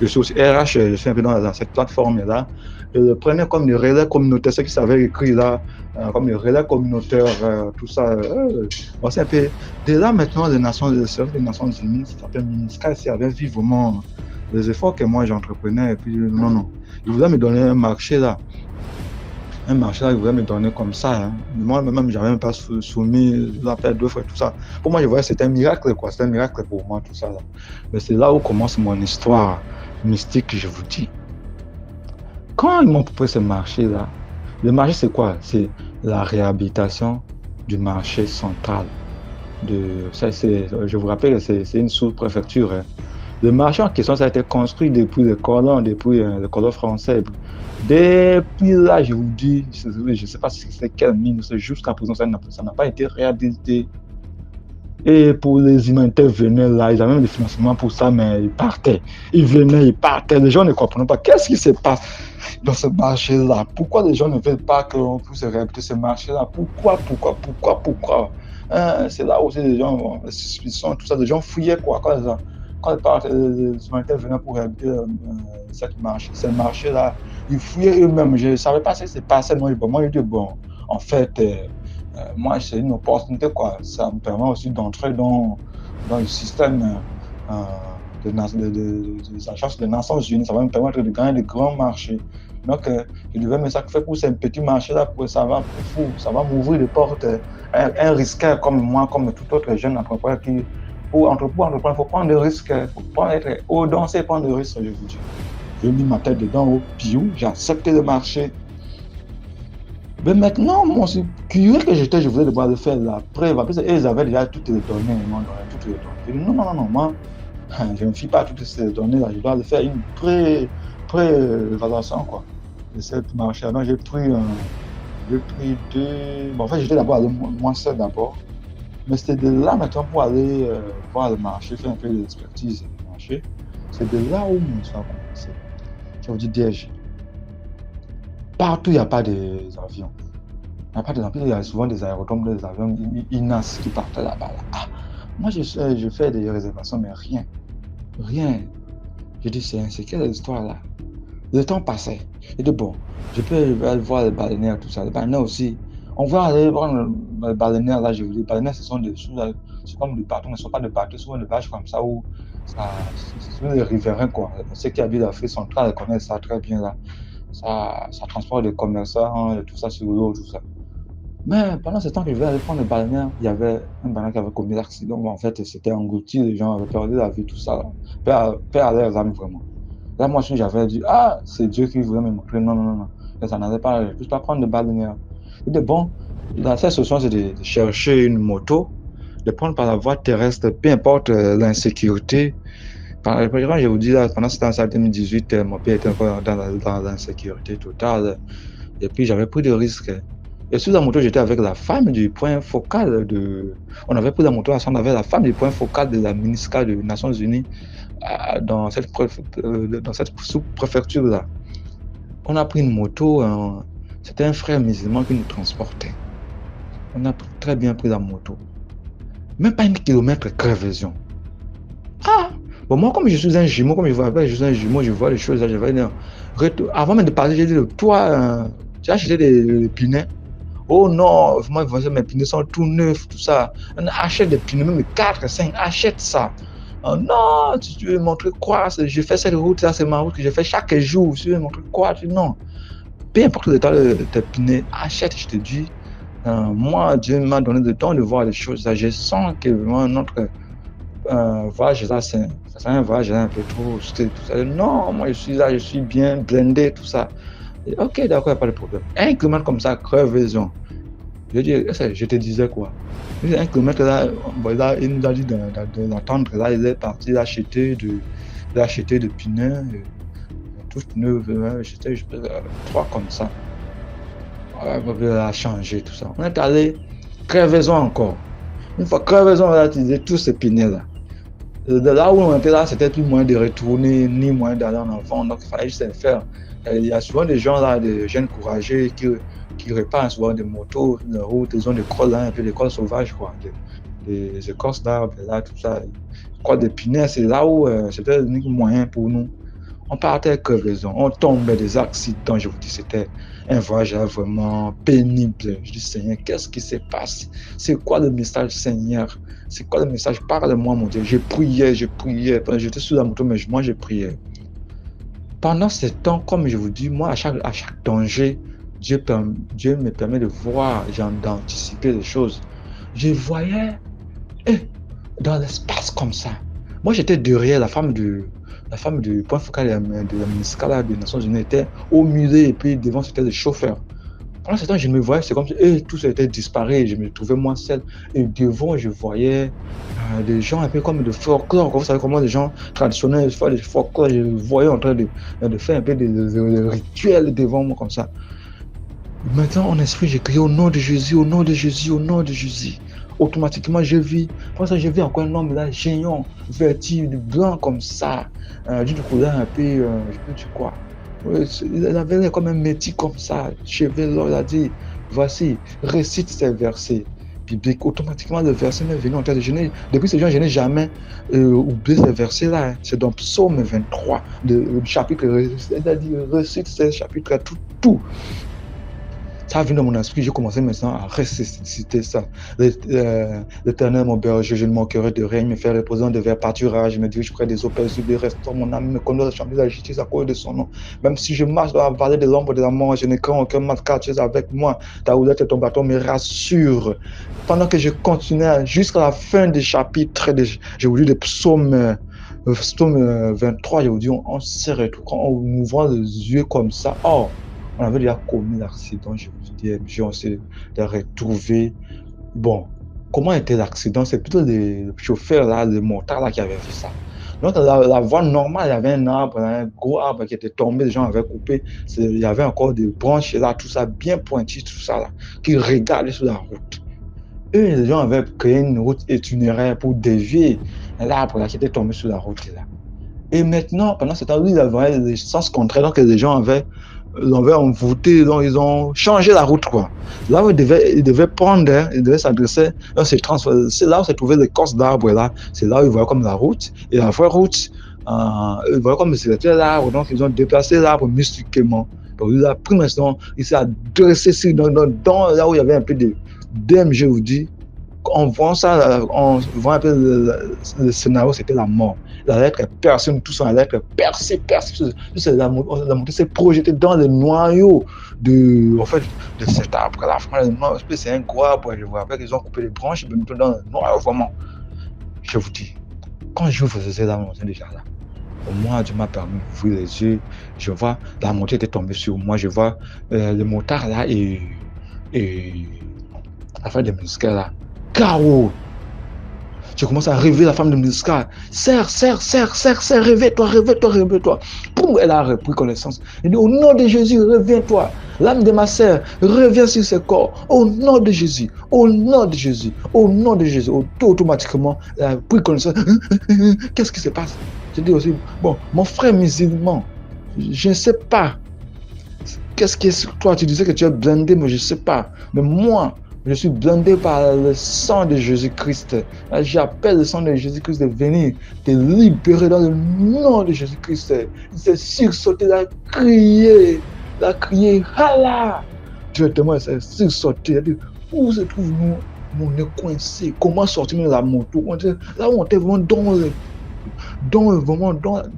je suis aussi RH, je suis un peu dans cette plateforme-là. Je le prenais comme des relais communautaires, ceux qui savaient écrire là, comme des relais communautaires, tout ça. C'est un peu. De là maintenant, les Nations Unies, ça s'appelle MINUSCA, s'il avait vu vraiment les efforts que moi j'entreprenais, et puis non. Ils voulaient me donner un marché là. Un marché là, ils voulaient me donner comme ça. Hein. Moi-même, j'avais même pas soumis l'appel d'offres et tout ça. Pour moi, je voyais que c'était un miracle, quoi. C'était un miracle pour moi, tout ça là. Mais c'est là où commence mon histoire mystique, je vous dis. Quand ils m'ont proposé ce marché-là, le marché c'est quoi? C'est la réhabilitation du marché central. Je vous rappelle, c'est une sous-préfecture. Hein. Le marché en question, ça a été construit depuis le colon français. Depuis là, je vous dis, je ne sais pas si c'est quelle mine, jusqu'à présent, ça n'a pas été réhabilité. Et pour les humanitaires venaient là, ils avaient même des financements pour ça, mais ils partaient. Ils venaient, ils partaient. Les gens ne comprenaient pas. Qu'est-ce qui se passe dans ce marché-là? Pourquoi les gens ne veulent pas qu'on puisse réhabiliter ce marché-là? Pourquoi? C'est là où les gens ont des suspicions, tout ça. Les gens fouillaient quoi. Quand les humanitaires venaient pour réhabiliter ce marché-là, ils fouillaient eux-mêmes. Je ne savais pas ce qui se passait. Moi, je dis, en fait, moi, c'est une opportunité, quoi. Ça me permet aussi d'entrer dans le système des agences des Nations Unies. Ça va me permettre de gagner des grands marchés. Donc, je devais me sacrifier pour ces petits marchés-là, ça va m'ouvrir des portes. Un risqueur comme moi, comme tout autre jeune entrepreneur qui, pour entreprendre, il faut prendre des risques, il faut être audacieux, prendre des risques, je vous dis. J'ai mis ma tête dedans au piou, j'ai accepté le marché. Mais maintenant, moi, c'est curieux que j'étais, je voulais devoir le faire la preuve. Parce qu'ils avaient déjà toutes les données, ils m'ont donné toutes les données. Je dis non, moi, je ne me fie pas à toutes ces données-là, je dois le faire une pré-évaluation, quoi. De cette marché. Donc, j'ai pris deux. Bon, en fait, j'étais d'abord allé moi seul d'abord. Mais c'était de là maintenant pour aller voir le marché, faire un peu d'expertise du marché. C'est de là où mon histoire a commencé. Je vous dis, DG. Partout, il n'y a pas d'avions. Il n'y a pas d'avions, il y a souvent des aérodromes, des avions INAS qui partent là-bas. Là. Ah, moi, je fais des réservations, mais rien. Je dis, c'est quelle histoire là? Le temps passait. Je dis, bon, je peux aller voir les baleinières, tout ça. Les baleinières aussi. On va aller voir les baleinières là, je vous dis. Les baleinières, ce sont c'est comme des bateaux, mais ce ne sont pas des bateaux, ce sont des vaches comme ça où ce sont des riverains, quoi. Ceux qui habitent l'Afrique centrale connaissent ça très bien là. Ça transporte des commerçants, tout ça sur l'eau, tout ça. Mais pendant ce temps que je vais aller prendre les baleinières, il y avait un baleinier qui avait commis l'accident. En fait, c'était englouti, les gens avaient perdu la vie, tout ça. Paix à leurs âmes, vraiment. Là, moi, j'avais dit, c'est Dieu qui voulait me montrer. Non. Mais ça n'allait pas, je ne peux pas prendre de baleinières. Et de bon, la seule solution, c'est de chercher une moto, de prendre par la voie terrestre, peu importe l'insécurité. Quand je vous dis, là, pendant ce temps, 2018, mon père était encore dans l'insécurité totale. Et puis, j'avais pris des risques. Et sur la moto, j'étais avec la femme du point focal On avait pris la moto ensemble avec la femme du point focal de la MINUSCA des Nations Unies dans cette sous-préfecture-là. On a pris une moto, C'était un frère musulman qui nous transportait. On a très bien pris la moto. Même pas 1 kilomètre crevaison. Ah! Bon, moi, comme je suis un jumeau, comme je vois les choses là, je vais dire, avant même de partir, j'ai dit, toi, tu as acheté des pneus. Oh non, moi, mes pneus sont tout neufs, tout ça. On achète des pneus, même 4, 5, achète ça. Oh non, tu veux montrer quoi? Je fais cette route, là, c'est ma route que je fais chaque jour. Tu veux montrer quoi? Non. Peu importe le temps de tes pneus, achète, je te dis. Moi, Dieu m'a donné le temps de voir les choses. Là, je sens que vraiment notre voyage là, c'est un voyage là, un peu trop. Tout ça. Non, moi, je suis là, je suis bien blindé, tout ça. Et, ok, d'accord, il n'y a pas de problème. 1 kilomètre comme ça, crevaison. Je dis, je te disais quoi? 1 kilomètre là, il nous a dit d'attendre. Là, il est parti acheter de pneus. Tous pneus, j'étais 3 comme ça. Il a changé tout ça. On est allé crevaison encore. Une fois crevaison, on a utilisé tous ces pneus là. De là où on était là, c'était plus moyen de retourner, ni moyen d'aller en avant. Donc il fallait juste le faire. Il y a souvent des gens là, des jeunes courageux qui réparent souvent des motos, des routes, des zones de croix là, un peu des croix sauvages, quoi. Des écorces d'arbres là, tout ça. Quoi, des pneus, c'est là où c'était l'unique moyen pour nous. On partait avec crevaison, on tombait des accidents, je vous dis, c'était un voyage vraiment pénible. Je dis, Seigneur, qu'est-ce qui se passe? C'est quoi le message, Seigneur? C'est quoi le message? Parle-moi, mon Dieu. Je priais. J'étais sous la moto, mais moi, je priais. Pendant ce temps, comme je vous dis, moi, à chaque danger, Dieu me permet de voir, d'anticiper les choses. Je voyais dans l'espace comme ça. Moi, j'étais derrière la femme du point focal de la MINUSCA des Nations Unies était au milieu et puis devant c'était le chauffeur. Pendant ce temps, je me voyais, c'est comme si tout ça était disparu, je me trouvais moi seul. Et devant, je voyais des gens un peu comme de folklore. Vous savez comment les gens traditionnels font des folklore, je voyais en train de faire un peu des rituels devant moi comme ça. Maintenant, en esprit, j'ai crié au nom de Jésus, au nom de Jésus, au nom de Jésus. Automatiquement, je vis encore un homme là, géant, vêtu de blanc comme ça, d'une couleur un peu, je peux dire quoi. Il avait l'air comme un métis comme ça, cheveux longs, il a dit, voici, récite ces versets bibliques. Automatiquement, le verset m'est venu en tête. Depuis ce jour, je n'ai jamais oublié ces versets-là. C'est dans Psaume 23, le chapitre, il a dit, récite ces chapitres, tout. Ça a venu dans mon esprit, j'ai commencé maintenant à ressusciter ça. L'Éternel, mon berger, je ne manquerai de rien, il me fait reposer dans de verts pâturages, je me dirige près des eaux paisibles, restaure mon âme, me conduit à la chambre de la justice à cause de son nom. Même si je marche dans la vallée de l'ombre de la mort, je ne crains aucun mal, car tu es avec moi. Ta houlette et ton bâton me rassurent. Pendant que je continuais jusqu'à la fin du chapitre, j'ai voulu le psaume 23, je vous dis, on s'est retrouvé, en ouvrant les yeux comme ça. Oh, on avait déjà commis l'accident, je vous dis, on s'est retrouvé. Bon, comment était l'accident? C'est plutôt les chauffeurs, là, les motards là, qui avaient fait ça. Donc, la voie normale, il y avait un arbre, un gros arbre qui était tombé, les gens avaient coupé. Il y avait encore des branches là, tout ça, bien pointu, tout ça, là, qui regardaient sur la route. Eux, les gens avaient créé une route itinéraire pour dévier l'arbre là, qui était tombé sur la route là. Et maintenant, pendant ce temps, il avait les sens contraires, donc les gens avaient envoûté, donc ils ont changé la route, quoi. Là où ils devaient prendre, ils devaient s'adresser, c'est là où se trouvait l'écorce d'arbre, là, c'est là où ils voyaient comme la route, et la vraie route, ils voyaient comme c'était l'arbre, donc ils ont déplacé l'arbre mystiquement. Donc il a pris maintenant, il s'est adressé dans là où il y avait un peu d'âme, je vous dis. En voyant ça, on voit un peu le scénario, c'était la mort. La lettre est percée, tout ça, la lettre est percée. La montée s'est projetée dans le noyau de cet arbre. C'est un gros arbre, je vois. Après qu'ils ont coupé les branches, ils mettent dans le noyau, vraiment. Je vous dis, quand je faisais la montée déjà là, au moins Dieu m'a permis d'ouvrir les yeux. Je vois, la montée était tombée sur moi. Je vois le motard là et la femme de MINUSCA là. Chaos. Je commence à rêver la femme de MINUSCA. Serre, réveille-toi. Poum, elle a repris connaissance. Elle dit, au nom de Jésus, reviens-toi. L'âme de ma sœur, reviens sur ce corps. Au nom de Jésus. Automatiquement, elle a pris connaissance. Qu'est-ce qui se passe? Je dis aussi, bon, mon frère musulman, je ne sais pas qu'est-ce qui est sur toi? Tu disais que tu es blindé, mais je ne sais pas. Mais moi, je suis blindé par le sang de Jésus-Christ. J'appelle le sang de Jésus-Christ de venir te libérer dans le nom de Jésus-Christ. Il s'est sursauté, il a crié, Allah! Directement, il s'est sursauté. Il a dit, où se trouve nous? On est coincé. Comment sortir de la moto? Là où on était vraiment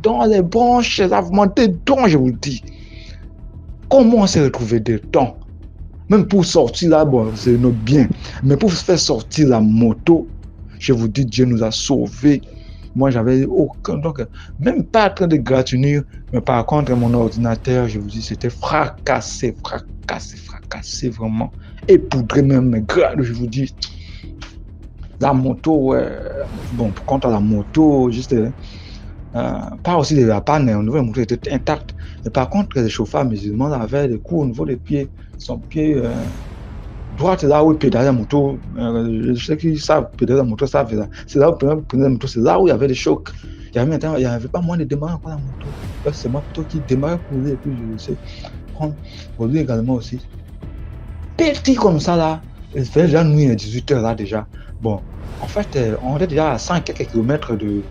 dans les branches, là, vraiment dedans, je vous dis. Comment on s'est retrouvé dedans? Même pour sortir là, bon, c'est notre bien. Mais pour faire sortir la moto, je vous dis, Dieu nous a sauvés. Moi, j'avais aucun... Donc, même pas en train de gratinure, mais par contre, mon ordinateur, je vous dis, c'était fracassé, vraiment. Époudré même, mais grave, je vous dis. La moto, ouais. Bon, quant à la moto, juste... pas aussi de la panne, au niveau de la moto était intacte. Mais par contre, les chauffeurs musulmans avaient des coups au niveau des pieds. Son pied droit, c'est là où ils pédalaient la moto. Je sais qu'ils savent pédaler la moto, ça fait ça. C'est là où ils pédalaient la moto, c'est là où il y avait des chocs. Il n'y avait pas moyen de démarrer encore la moto. Donc, c'est moi plutôt qui démarrais pour lui et puis je sais prendre pour lui également aussi. Petit comme ça là, il fait déjà nuit à 18h là déjà. Bon, en fait, on était déjà à 100 quelques kilomètres de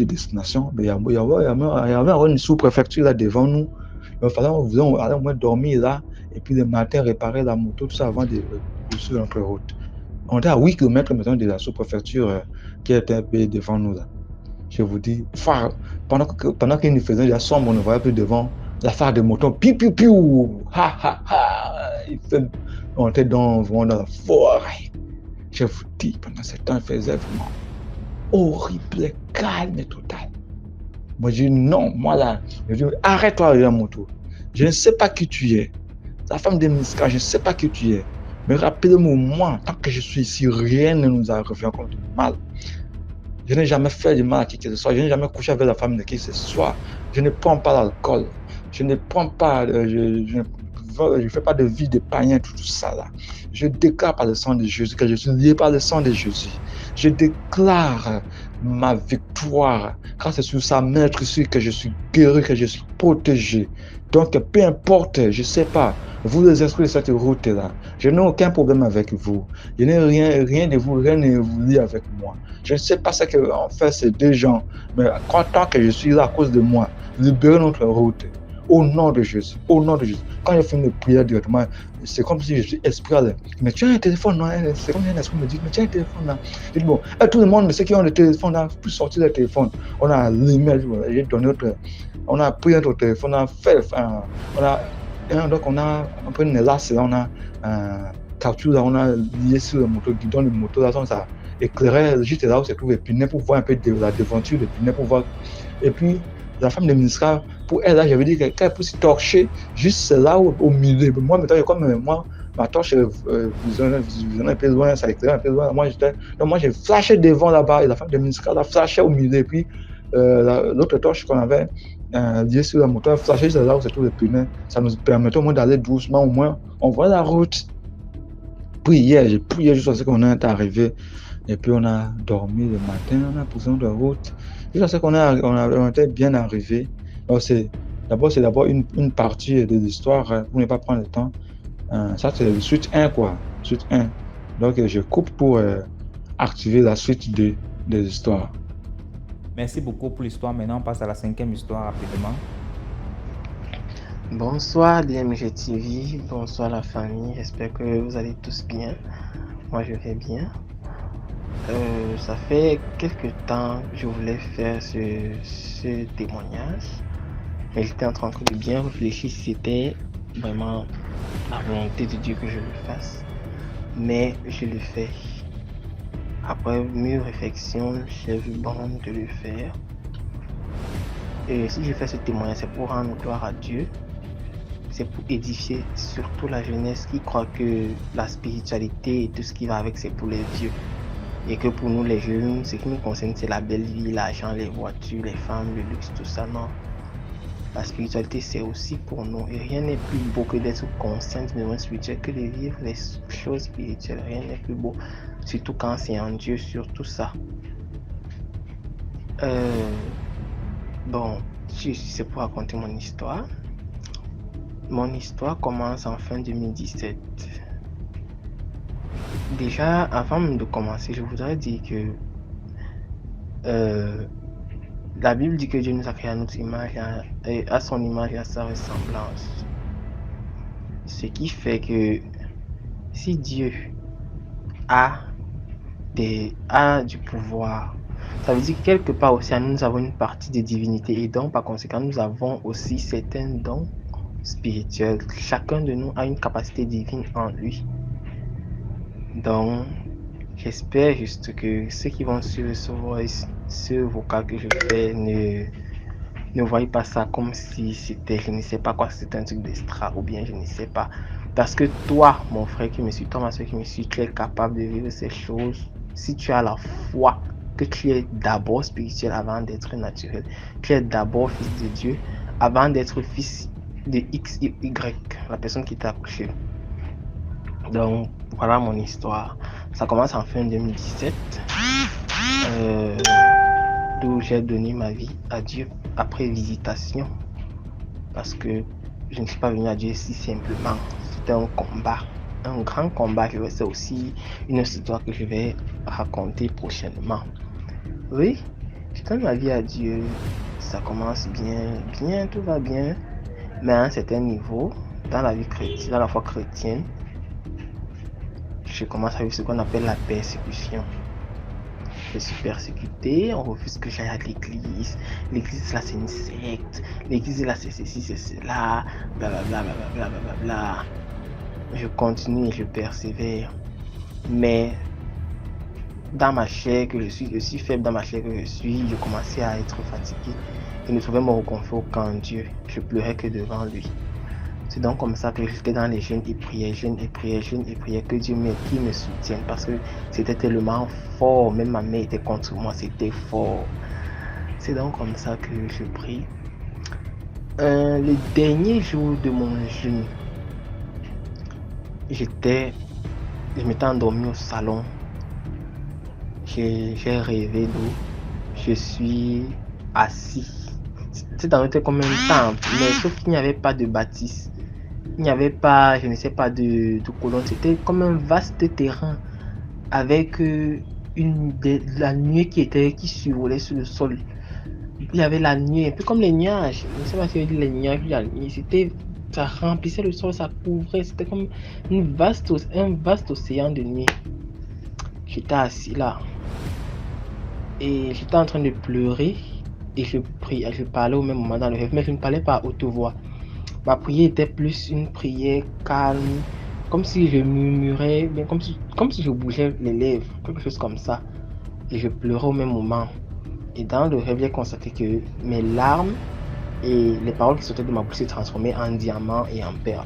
destination. Mais il y avait une sous-préfecture là devant nous. Il fallait au moins dormir là et puis le matin réparer la moto, tout ça avant de poursuivre notre route. On était à 8 km maintenant de la sous-préfecture qui était devant nous là. Je vous dis, pendant qu'ils nous faisaient la sombre, on ne voyait plus devant la phare de moto. Piou, piou, piou! Ha, ha, ha! On était vraiment dans la forêt. Je vous dis, pendant ce temps, il faisait vraiment horrible, calme et total. Moi, je dis non, moi là, je dis arrête-toi avec la moto. Je ne sais pas qui tu es. La femme de Miska, je ne sais pas qui tu es. Mais rappelez-moi, moi, tant que je suis ici, rien ne nous arrive encore de mal. Je n'ai jamais fait du mal à qui que ce soit. Je n'ai jamais couché avec la femme de qui que ce soit. Je ne prends pas l'alcool. Je ne prends pas, je ne fais pas de vie de païen, tout ça là. Je déclare par le sang de Jésus que je suis lié par le sang de Jésus. Je déclare ma victoire car c'est sur sa maître ici que je suis guéri, que je suis protégé. Donc peu importe, je ne sais pas, vous les esprits de cette route là, je n'ai aucun problème avec vous. Je n'ai rien de vous, rien ne vous lie avec moi. Je ne sais pas ce qu'ont fait ces deux gens, mais tant que je suis là à cause de moi, libérez notre route. Au nom de Jésus, au nom de Jésus. Quand je finis de prier directement, c'est comme si je suis esprit. Mais tu as un téléphone, non? C'est comme si un esprit me dit, mais tu as un téléphone là. Je dis bon, tout le monde, ceux qui ont le téléphone là, peut sortir le téléphone. On a allumé, j'ai donné notre, on a pris notre téléphone, on a fait, donc on a pris une lasse là, on a un caoutchouc là, on a lié sur le moto, guidon de moto là, ça éclairait juste là où se trouve l'épinay pour voir un peu de la devanture, l'épinay pour voir. Et puis, la femme de ministre, pour elle, là, j'avais dit qu'elle peut se torcher juste là au milieu. Moi, maintenant, comme moi, ma torche visionnait un peu loin, ça éclairait un peu loin. Donc, moi, j'ai flashé devant là-bas et la femme de ministre, elle a flashé au milieu. Et puis, l'autre torche qu'on avait liée sur la moto, elle flashait juste là où se trouve le pneu. Ça nous permettait au moins d'aller doucement, au moins, on voit la route. Puis hier, j'ai prié jusqu'à ce qu'on est arrivé. Et puis, on a dormi le matin, on a poussé notre route. Jusqu'à ce qu'on était bien arrivé. Donc c'est d'abord une partie de l'histoire pour ne pas prendre le temps. Ça c'est suite 1 quoi, suite 1. Donc je coupe pour activer la suite de l'histoire. Merci beaucoup pour l'histoire. Maintenant on passe à la 5e histoire rapidement. Bonsoir DMG TV, bonsoir la famille, j'espère que vous allez tous bien. Moi je vais bien. Ça fait quelques temps que je voulais faire ce témoignage, mais j'étais en train de bien réfléchir si c'était vraiment la volonté de Dieu que je le fasse, mais je le fais. Après mûre réflexion, j'ai vu bon de le faire. Et si je fais ce témoignage, c'est pour rendre gloire à Dieu, c'est pour édifier surtout la jeunesse qui croit que la spiritualité et tout ce qui va avec, c'est pour les vieux. Et que pour nous les jeunes, ce qui nous concerne, c'est la belle vie, l'argent, les voitures, les femmes, le luxe, tout ça. Non. La spiritualité, c'est aussi pour nous. Et rien n'est plus beau que d'être conscient du monde spirituel, que de vivre les choses spirituelles. Rien n'est plus beau. Surtout quand c'est en Dieu, surtout ça. Bon, c'est pour raconter mon histoire. Mon histoire commence en fin 2017. Déjà, avant de commencer, je voudrais dire que la Bible dit que Dieu nous a créé à notre image, à son image et à sa ressemblance. Ce qui fait que si Dieu a du pouvoir, ça veut dire que quelque part aussi, nous avons une partie de divinité et donc par conséquent, nous avons aussi certains dons spirituels. Chacun de nous a une capacité divine en lui. Donc, j'espère juste que ceux qui vont suivre ce vocal que je fais ne voyez pas ça comme si c'était, je ne sais pas quoi, c'était un truc d'extra ou bien je ne sais pas. Parce que toi, mon frère qui me suit, toi, ma soeur qui me suit, tu es capable de vivre ces choses si tu as la foi que tu es d'abord spirituel avant d'être naturel. Tu es d'abord fils de Dieu avant d'être fils de X et Y, la personne qui t'a accouché. Donc, voilà mon histoire. Ça commence en fin 2017, d'où j'ai donné ma vie à Dieu après visitation. Parce que je ne suis pas venu à Dieu si simplement. C'était un combat, un grand combat. C'est aussi une histoire que je vais raconter prochainement. Oui, je donne ma vie à Dieu. Ça commence bien, tout va bien. Mais à un certain niveau, dans la vie chrétienne, dans la foi chrétienne, je commence à vivre ce qu'on appelle la persécution. Je suis persécuté, on refuse que j'aille à l'église. L'église là c'est une secte. L'église là c'est ceci, c'est cela. Blablabla, blablabla, blablabla. Je continue et je persévère. Mais dans ma chair que je suis aussi faible dans ma chair que je suis, je commençais à être fatigué. Je ne trouvais mon réconfort qu'en Dieu. Je pleurais que devant lui. C'est donc comme ça que j'étais dans les jeûnes et prières, que Dieu qui me soutienne parce que c'était tellement fort, même ma mère était contre moi, c'était fort. C'est donc comme ça que je prie. Le dernier jour de mon jeûne, je m'étais endormi au salon. J'ai rêvé d'eau. Je suis assis. C'était comme un temple, mais sauf qu'il n'y avait pas de bâtisse. Il n'y avait pas, je ne sais pas, de colonne. C'était comme un vaste terrain avec la nuée qui survolait sur le sol. Il y avait la nuée, un peu comme les nuages. Je ne sais pas si on dit les nuages, ça remplissait le sol, ça couvrait. C'était comme un vaste océan de nuée. J'étais assis là. Et j'étais en train de pleurer. Et je parlais au même moment dans le rêve, mais je ne parlais pas à haute voix. Ma prière était plus une prière calme, comme si je murmurais, comme si je bougeais les lèvres, quelque chose comme ça. Et je pleurais au même moment. Et dans le rêve, j'ai constaté que mes larmes et les paroles qui sortaient de ma bouche se transformaient en diamants et en perles.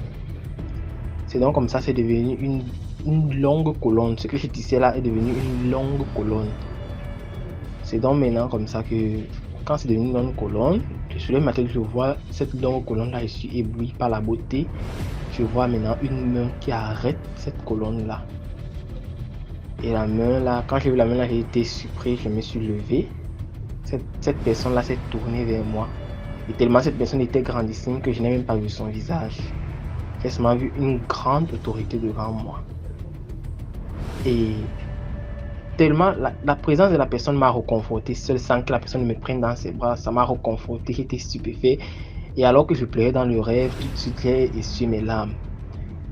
C'est donc comme ça, c'est devenu une longue colonne. Ce que je disais là est devenu une longue colonne. C'est donc maintenant comme ça que, quand c'est devenu une longue colonne, je suis le matin que je vois cette longue colonne là, je suis ébloui par la beauté. Je vois maintenant une main qui arrête cette colonne là. Et la main là, quand j'ai vu la main là, j'ai été surpris, je me suis levé. Cette personne là s'est tournée vers moi. Et tellement cette personne était grandissime que je n'ai même pas vu son visage. J'ai seulement vu une grande autorité devant moi. Et tellement la présence de la personne m'a reconforté, seul sans que la personne me prenne dans ses bras, ça m'a reconforté, j'étais stupéfait. Et alors que je pleurais dans le rêve, tout de suite j'ai essuyé mes larmes.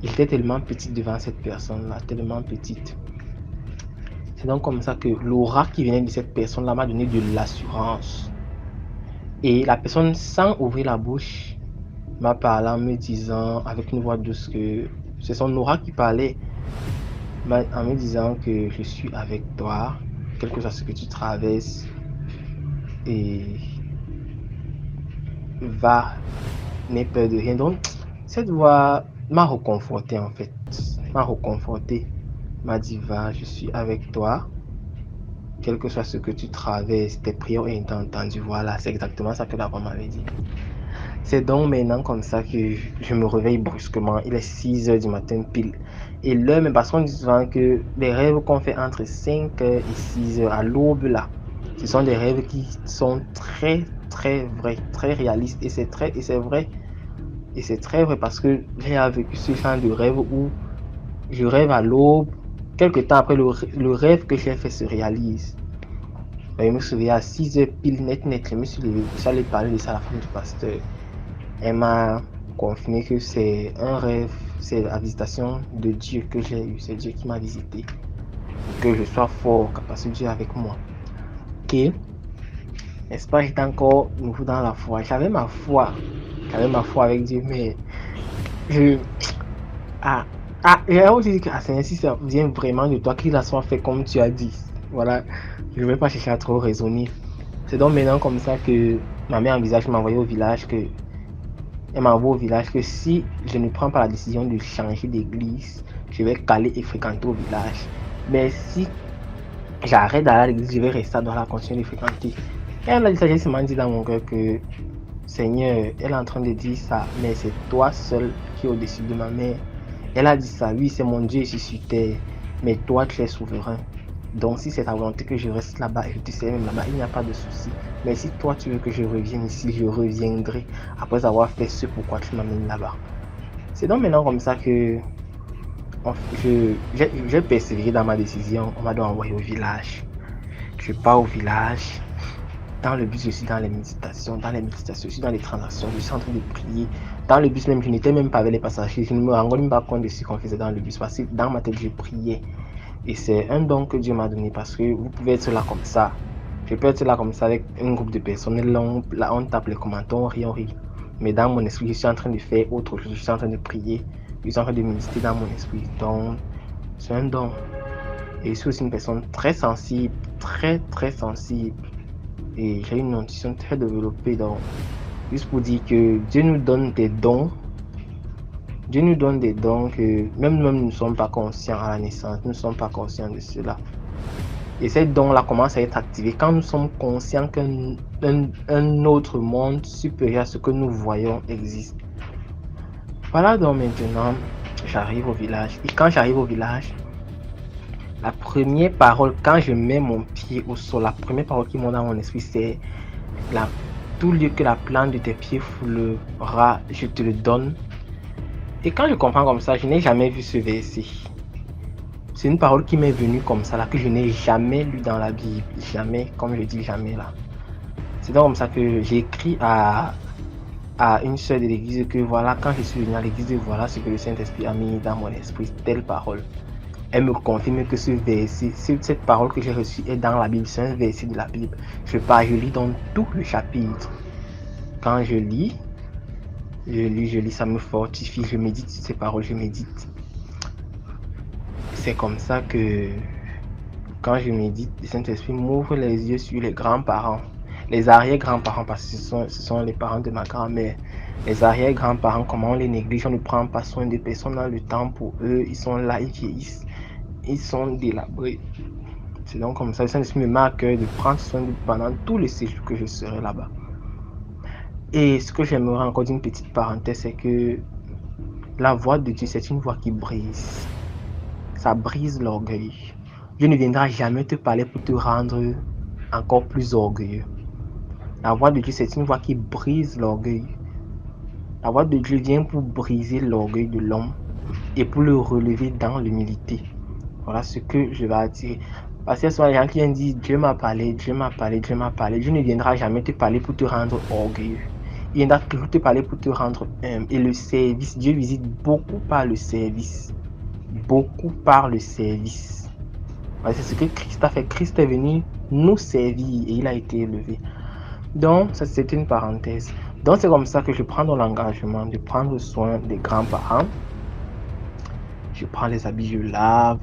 J'étais tellement petite devant cette personne-là, tellement petite. C'est donc comme ça que l'aura qui venait de cette personne-là m'a donné de l'assurance. Et la personne, sans ouvrir la bouche, m'a parlé en me disant, avec une voix douce, que c'est son aura qui parlait, en me disant que je suis avec toi, quel que soit ce que tu traverses, et n'aie peur de rien. Donc, cette voix m'a reconforté en fait, m'a dit va, je suis avec toi, quel que soit ce que tu traverses, tes prières ont été entendues. Voilà, c'est exactement ça que la voix m'avait dit. C'est donc maintenant comme ça que je me réveille brusquement. Il est 6h du matin pile. Et l'heure, mais parce qu'on dit souvent que les rêves qu'on fait entre 5h et 6h à l'aube là, ce sont des rêves qui sont très très vrais, très réalistes. Et c'est vrai. Et c'est très vrai parce que j'ai vécu ce genre de rêve où je rêve à l'aube. Quelques temps après, le rêve que j'ai fait se réalise. Je me souviens à 6 heures pile net, je me suis levé. J'allais parler de ça à la femme du pasteur. Elle m'a confirmé que c'est un rêve, c'est la visitation de Dieu que j'ai eu. C'est Dieu qui m'a visité. Que je sois fort, parce que Dieu est avec moi. Ok. N'est-ce pas, j'étais encore nouveau dans la foi. J'avais ma foi avec Dieu, mais j'ai aussi dit que Seigneur, si ça vient vraiment de toi, qu'il la soit fait comme tu as dit. Voilà, je ne vais pas chercher à trop raisonner. C'est donc maintenant comme ça que ma mère envisage de m'envoyer au village, elle m'envoie au village que si je ne prends pas la décision de changer d'église, je vais caler et fréquenter au village. Mais si j'arrête d'aller à l'église, je vais rester dans la continuer de fréquenter. Et elle a dit ça, j'ai seulement dit dans mon cœur que Seigneur, elle est en train de dire ça, mais c'est toi seul qui es au-dessus de ma mère. Elle a dit ça, oui, c'est mon Dieu ici sur terre, mais toi tu es souverain. Donc si c'est ta volonté que je reste là-bas et que tu sais même là-bas, il n'y a pas de souci. Mais si toi tu veux que je revienne ici, je reviendrai après avoir fait ce pourquoi tu m'amènes là-bas. C'est donc maintenant comme ça que j'ai persévéré dans ma décision. On m'a donc envoyé au village. Je pars au village. Dans le bus, je suis dans les méditations, je suis dans les transactions, je suis en train de prier. Dans le bus même, je n'étais même pas avec les passagers, je ne me rendais même pas compte de ce qu'on faisait dans le bus parce que dans ma tête, je priais. Et c'est un don que Dieu m'a donné parce que vous pouvez être là comme ça. Je peux être là comme ça avec un groupe de personnes, là on tape les commentaires, on rit. Mais dans mon esprit, je suis en train de faire autre chose, je suis en train de prier, je suis en train de méditer dans mon esprit. Donc, c'est un don. Et je suis aussi une personne très sensible, très sensible. Et j'ai une intuition très développée, donc juste pour dire que Dieu nous donne des dons. Dieu nous donne des dons que même nous ne sommes pas conscients à la naissance, nous ne sommes pas conscients de cela. Et ces dons-là commencent à être activés quand nous sommes conscients qu'un autre monde supérieur à ce que nous voyons existe. Voilà, donc maintenant, j'arrive au village. Et quand j'arrive au village, la première parole, quand je mets mon pied au sol, la première parole qui monte dans mon esprit, c'est tout lieu que la plante de tes pieds foulera, je te le donne. Et quand je comprends comme ça, je n'ai jamais vu ce verset. C'est une parole qui m'est venue comme ça, là, que je n'ai jamais lu dans la Bible. Jamais, comme je dis jamais là. C'est donc comme ça que j'ai écrit à une sœur de l'église que voilà, quand je suis venu à l'église, voilà ce que le Saint-Esprit a mis dans mon esprit, telle parole. Elle me confirme que ce verset, cette parole que j'ai reçue est dans la Bible, c'est un verset de la Bible. Je lis dans tout le chapitre. Quand je lis, ça me fortifie, je médite sur ces paroles, je médite. C'est comme ça que quand je médite, le Saint-Esprit m'ouvre les yeux sur les grands-parents, les arrière-grands-parents, parce que ce sont les parents de ma grand-mère. Les arrière-grands-parents, comment on les néglige, on ne prend pas soin des personnes dans le temps pour eux, ils sont là, ils vieillissent. Ils sont délabrés. C'est donc comme ça, le Saint-Esprit me met à cœur de prendre soin d'eux pendant tout le séjour que je serai là-bas. Et ce que j'aimerais encore dire, une petite parenthèse, c'est que la voix de Dieu, c'est une voix qui brise. Ça brise l'orgueil. Dieu ne viendra jamais te parler pour te rendre encore plus orgueilleux. La voix de Dieu, c'est une voix qui brise l'orgueil. La voix de Dieu vient pour briser l'orgueil de l'homme et pour le relever dans l'humilité. Voilà ce que je vais attirer. Parce que ce sont les gens qui viennent dire Dieu m'a parlé, Dieu m'a parlé, Dieu m'a parlé. Dieu ne viendra jamais te parler pour te rendre orgueilleux. Il viendra toujours te parler pour te rendre humble. Et le service, Dieu visite beaucoup par le service. Beaucoup par le service. Voilà, c'est ce que Christ a fait. Christ est venu nous servir et il a été élevé. Donc, ça c'est une parenthèse. Donc, c'est comme ça que je prends l'engagement de prendre soin des grands-parents. Je prends les habits, je lave,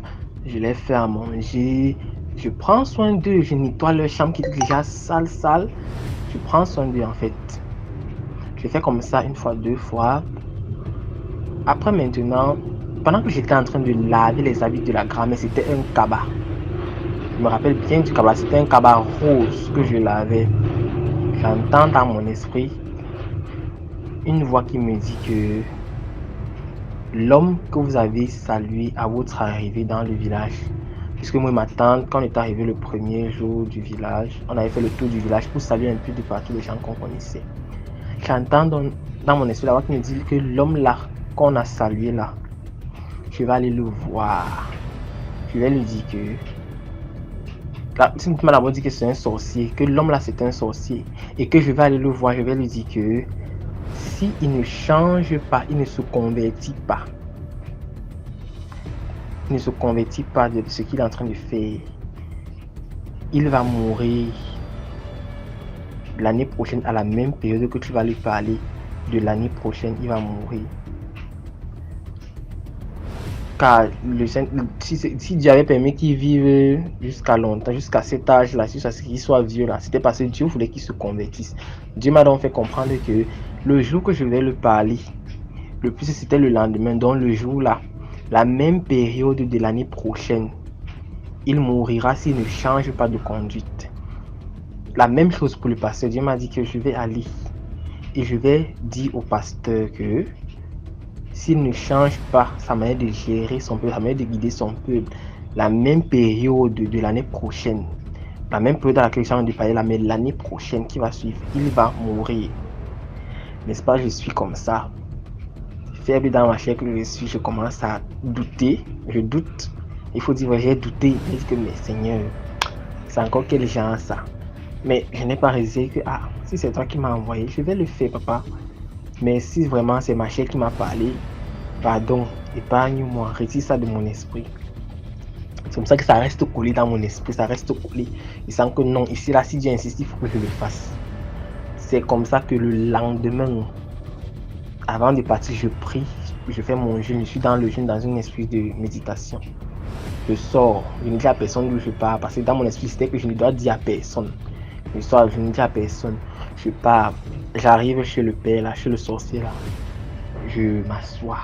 je les fais à manger, je prends soin d'eux, je nettoie leur chambre qui est déjà sale. Je prends soin d'eux en fait. Je fais comme ça une fois, deux fois. Après maintenant, pendant que j'étais en train de laver les habits de la grand-mère, c'était un cabas. Je me rappelle bien du cabas, c'était un cabas rose que je lavais. J'entends dans mon esprit une voix qui me dit que l'homme que vous avez salué à votre arrivée dans le village, puisque moi et ma tante, quand on est arrivé le premier jour du village, on avait fait le tour du village pour saluer un peu de partout les gens qu'on connaissait. J'entends dans dans mon esprit, la voix qui me dit que l'homme là, qu'on a salué là, je vais aller le voir. Je vais lui dire que... Là, si tu m'as d'abord dit que c'est un sorcier, que l'homme là c'est un sorcier, et que je vais aller le voir, je vais lui dire que si il ne change pas, il ne se convertit pas, il ne se convertit pas de ce qu'il est en train de faire, il va mourir l'année prochaine à la même période que tu vas lui parler de l'année prochaine, il va mourir. Car si Dieu avait permis qu'il vive jusqu'à longtemps, jusqu'à cet âge-là, jusqu'à ce qu'il soit vieux là, c'était parce que Dieu voulait qu'il se convertisse. Dieu m'a donc fait comprendre que le jour que je vais le parler, le plus c'était le lendemain, donc le jour là, la même période de l'année prochaine, il mourra s'il ne change pas de conduite. La même chose pour le pasteur. Dieu m'a dit que je vais aller et je vais dire au pasteur que s'il ne change pas sa manière de gérer son peuple, sa manière de guider son peuple, la même période de l'année prochaine, la même période à laquelle j'ai envie de parler là, mais l'année prochaine qui va suivre, il va mourir. N'est-ce pas, je suis comme ça. Faible dans ma chair que je suis, je commence à douter. Je doute. Il faut dire, j'ai douté. Je dis que, mais Seigneur, c'est encore quel genre ça? Mais je n'ai pas résisté que, si c'est toi qui m'as envoyé, je vais le faire, papa. Mais si vraiment c'est ma chair qui m'a parlé, pardon, épargne-moi, retire ça de mon esprit. C'est comme ça que ça reste collé dans mon esprit, ça reste collé. Il sent que non, ici là, si Dieu insiste, il faut que je le fasse. C'est comme ça que le lendemain, avant de partir, je prie, je fais mon jeûne, je suis dans le jeûne, dans une esprit de méditation. Je sors, je ne dis à personne d'où je pars, parce que dans mon esprit, c'était que je ne dois dire à personne. Je sors, je ne dis à personne. Je pars, j'arrive chez le père là, chez le sorcier là. Je m'assois.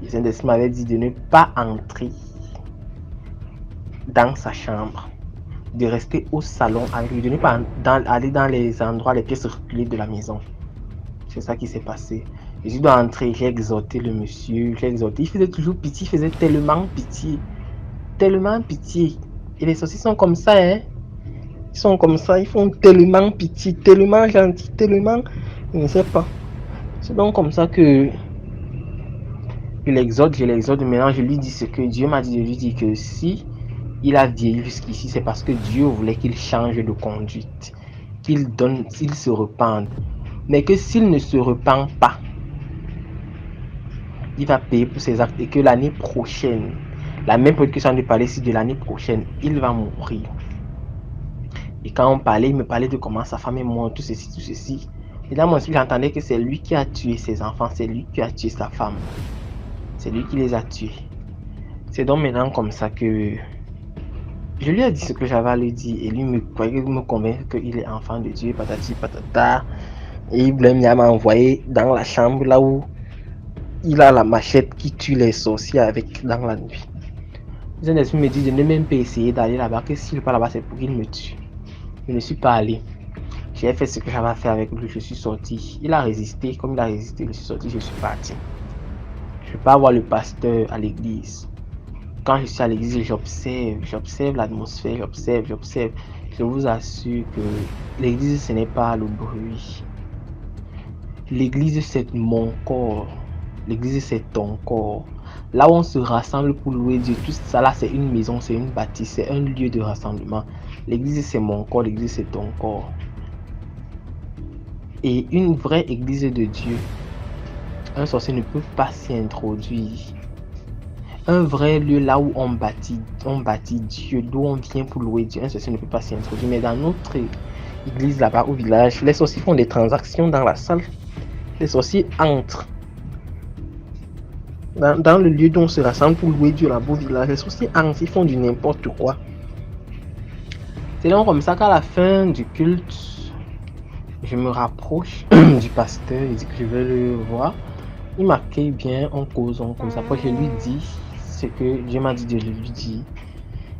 Le Saint-Esprit m'avait dit de ne pas entrer dans sa chambre, de rester au salon avec lui, de ne pas aller dans les endroits, les pièces reculées de la maison. C'est ça qui s'est passé. Et je dois entrer, j'ai exhorté le monsieur, j'ai exhorté. Il faisait toujours pitié, il faisait tellement pitié. Tellement pitié. Et les sorciers sont comme ça, hein. Ils sont comme ça, ils font tellement pitié, tellement gentil, tellement... Je ne sais pas. C'est donc comme ça que je l'exhorte, maintenant je lui dis ce que Dieu m'a dit de lui dire, que si il a vieilli jusqu'ici, c'est parce que Dieu voulait qu'il change de conduite, qu'il se repente. Mais que s'il ne se repent pas, il va payer pour ses actes, et que l'année prochaine, la même période que ça de parler ici de l'année prochaine, il va mourir. Et quand on parlait, il me parlait de comment sa femme est morte, tout ceci, tout ceci. Et dans mon esprit, j'entendais que c'est lui qui a tué ses enfants, c'est lui qui a tué sa femme. C'est lui qui les a tués. C'est donc maintenant comme ça que je lui ai dit ce que j'avais à lui dire, et lui me croyait me convaincre qu'il est enfant de Dieu, patati patata. Et il m'a envoyé dans la chambre là où il a la machette qui tue les sorciers avec dans la nuit. Le Saint-Esprit me dit de ne même pas essayer d'aller là-bas, que s'il n'est pas là-bas, c'est pour qu'il me tue. Je ne suis pas allé. J'ai fait ce que j'avais à faire avec lui, je suis sorti. Il a résisté, comme il a résisté, je suis sorti, je suis parti. Je ne vais pas voir le pasteur à l'église. Quand je suis à l'église, j'observe l'atmosphère, j'observe. Je vous assure que l'église, ce n'est pas le bruit. L'église, c'est mon corps. L'église, c'est ton corps. Là où on se rassemble pour louer Dieu, tout ça là, c'est une maison, c'est une bâtisse, c'est un lieu de rassemblement. L'église, c'est mon corps, l'église, c'est ton corps. Et une vraie église de Dieu, un sorcier ne peut pas s'y introduire. Un vrai lieu là où on bâtit Dieu, d'où on vient pour louer Dieu, un sorcier ne peut pas s'y introduire. Mais dans notre église là-bas au village, les sorciers font des transactions dans la salle. Les sorciers entrent dans le lieu dont on se rassemble pour louer Dieu là-bas au village. Les sorciers entrent, ils font du n'importe quoi. C'est donc comme ça qu'à la fin du culte, je me rapproche du pasteur, il dit que je vais le voir. Il m'accueille bien, on cause. Après, je lui dis ce que Dieu m'a dit de lui dire.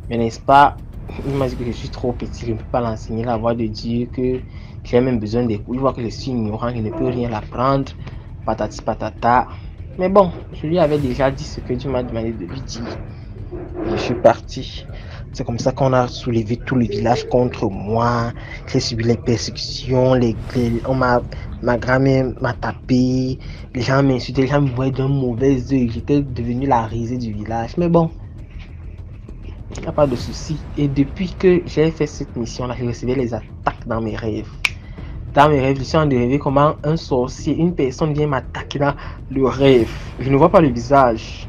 Mais n'est-ce pas, il m'a dit que je suis trop petit, je ne peux pas l'enseigner la voix de Dieu, que j'ai même besoin des cours. Il voit que je suis ignorant, je ne peux rien l'apprendre, patati patata. Mais bon, je lui avais déjà dit ce que Dieu m'a demandé de lui dire. Je suis parti. C'est comme ça qu'on a soulevé tout le village contre moi. J'ai subi les persécutions, ma grand-mère m'a tapé, les gens m'insultaient, les gens me voyaient d'un mauvais œil. J'étais devenu la risée du village. Mais bon, il n'y a pas de souci. Et depuis que j'ai fait cette mission-là, je recevais les attaques dans mes rêves. Dans mes rêves, je suis en train de rêver comment un sorcier, une personne vient m'attaquer dans le rêve. Je ne vois pas le visage.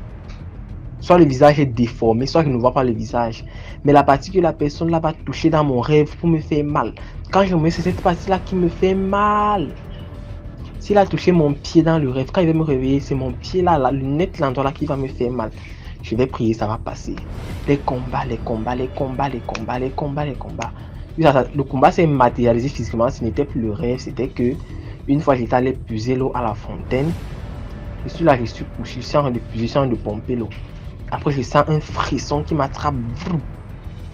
Soit le visage est déformé, soit je ne vois pas le visage. Mais la partie que la personne là va toucher dans mon rêve pour me faire mal. Quand je me mets, c'est cette partie-là qui me fait mal. S'il a touché mon pied dans le rêve, quand il va me réveiller, c'est mon pied là, la lunette, l'endroit là qui va me faire mal. Je vais prier, ça va passer. Les combats. Le combat s'est matérialisé physiquement, ce n'était plus le rêve, c'était que une fois j'étais allé puiser l'eau à la fontaine. Je suis là, je suis couché, je suis en train de puiser, je suis en train de pomper l'eau. Après, je sens un frisson qui m'attrape.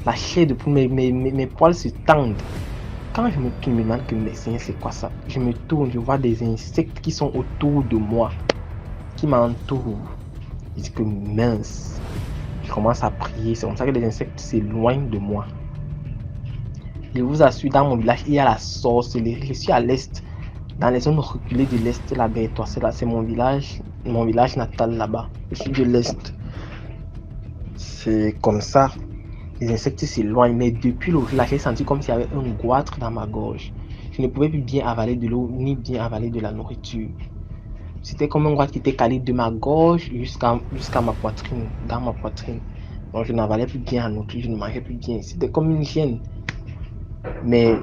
La chair de poule, mes poils se tendent. Quand je me demande que mes Seigneur, c'est quoi ça? Je me tourne, je vois des insectes qui sont autour de moi, qui m'entourent. Je dis que mince. Je commence à prier, c'est comme ça que les insectes s'éloignent de moi. Je vous assure, dans mon village, il y a la sorcellerie. Je suis à l'est, dans les zones reculées de l'est, la Bertois, c'est mon village natal là-bas. Je suis de l'est. C'est comme ça. Les insectes s'éloignent, mais depuis le jour là, j'ai senti comme s'il y avait un goitre dans ma gorge. Je ne pouvais plus bien avaler de l'eau, ni bien avaler de la nourriture. C'était comme un goitre qui était calé de ma gorge jusqu'à ma poitrine, dans ma poitrine. Donc je n'avalais plus bien la nourriture, je ne mangeais plus bien. C'était comme une gêne. Mais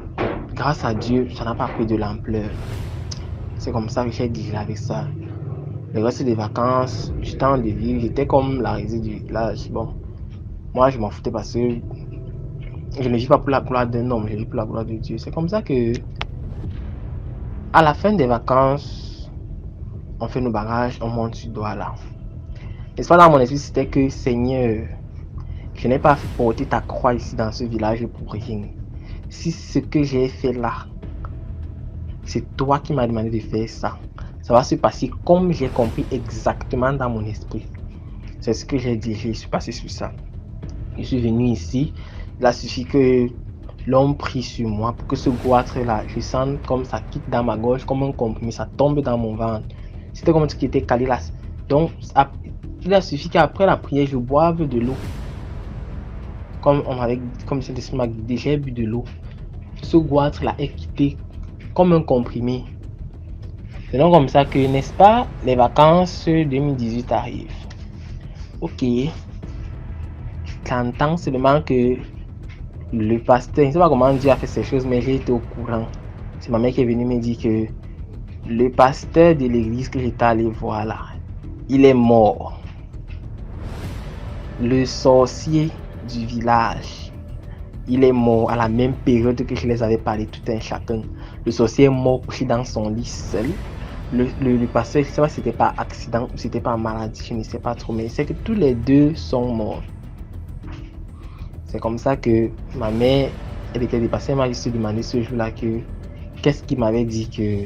grâce à Dieu, ça n'a pas pris de l'ampleur. C'est comme ça que j'ai digéré avec ça. Le reste des vacances, du temps de vivre, j'étais comme la risée du village. Bon, moi je m'en foutais parce que je ne vis pas pour la gloire d'un homme, je vis pour la gloire de Dieu. C'est comme ça que, à la fin des vacances, on fait nos bagages, on monte sur Douala. L'espoir dans mon esprit, c'était que, Seigneur, je n'ai pas porté ta croix ici dans ce village pour rien. Si ce que j'ai fait là, c'est toi qui m'as demandé de faire ça, ça va se passer comme j'ai compris exactement dans mon esprit. C'est ce que j'ai dit, je suis passé sur ça. Je suis venu ici, il a suffi que l'homme prie sur moi pour que ce goitre là, je sens comme ça quitte dans ma gorge, comme un comprimé, ça tombe dans mon ventre. C'était comme ce qui était calé là. Donc, il a suffi qu'après la prière, je boive de l'eau. Comme cet esprit m'a guidé, j'ai bu de l'eau. Ce goitre là est quitté comme un comprimé. C'est donc comme ça que, n'est-ce pas, les vacances 2018 arrivent. Ok. J'entends seulement que le pasteur, je ne sais pas comment Dieu a fait ces choses, mais j'ai été au courant. C'est ma mère qui est venue me dire que le pasteur de l'église que j'étais allé voir là, il est mort. Le sorcier du village, il est mort à la même période que je les avais parlé tout un chacun. Le sorcier est mort couché dans son lit seul. Le pasteur, je ne sais pas si c'était pas accident ou si c'était pas maladie, je ne sais pas trop, mais c'est que tous les deux sont morts. C'est comme ça que ma mère, elle était dépassée, elle m'a juste demandé ce jour-là que qu'est-ce qui m'avait dit que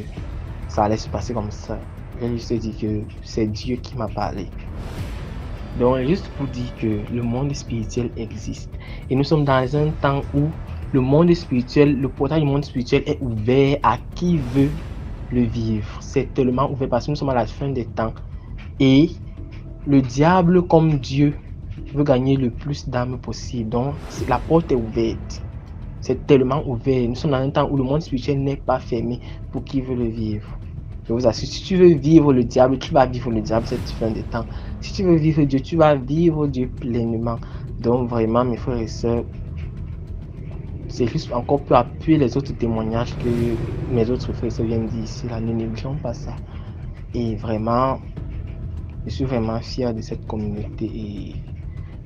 ça allait se passer comme ça. J'ai juste dit que c'est Dieu qui m'a parlé. Donc juste pour dire que le monde spirituel existe. Et nous sommes dans un temps où le monde spirituel, le portail du monde spirituel est ouvert à qui veut le vivre. C'est tellement ouvert parce que nous sommes à la fin des temps. Et le diable comme Dieu veut gagner le plus d'âmes possible. Donc la porte est ouverte. C'est tellement ouvert. Nous sommes dans un temps où le monde spirituel n'est pas fermé pour qui veut le vivre. Je vous assure, si tu veux vivre le diable, tu vas vivre le diable cette fin de temps. Si tu veux vivre Dieu, tu vas vivre Dieu pleinement. Donc vraiment, mes frères et sœurs, c'est juste encore pour appuyer les autres témoignages que mes autres frères et sœurs viennent dire ici. Là, ne négligeons pas ça. Et vraiment, je suis vraiment fier de cette communauté et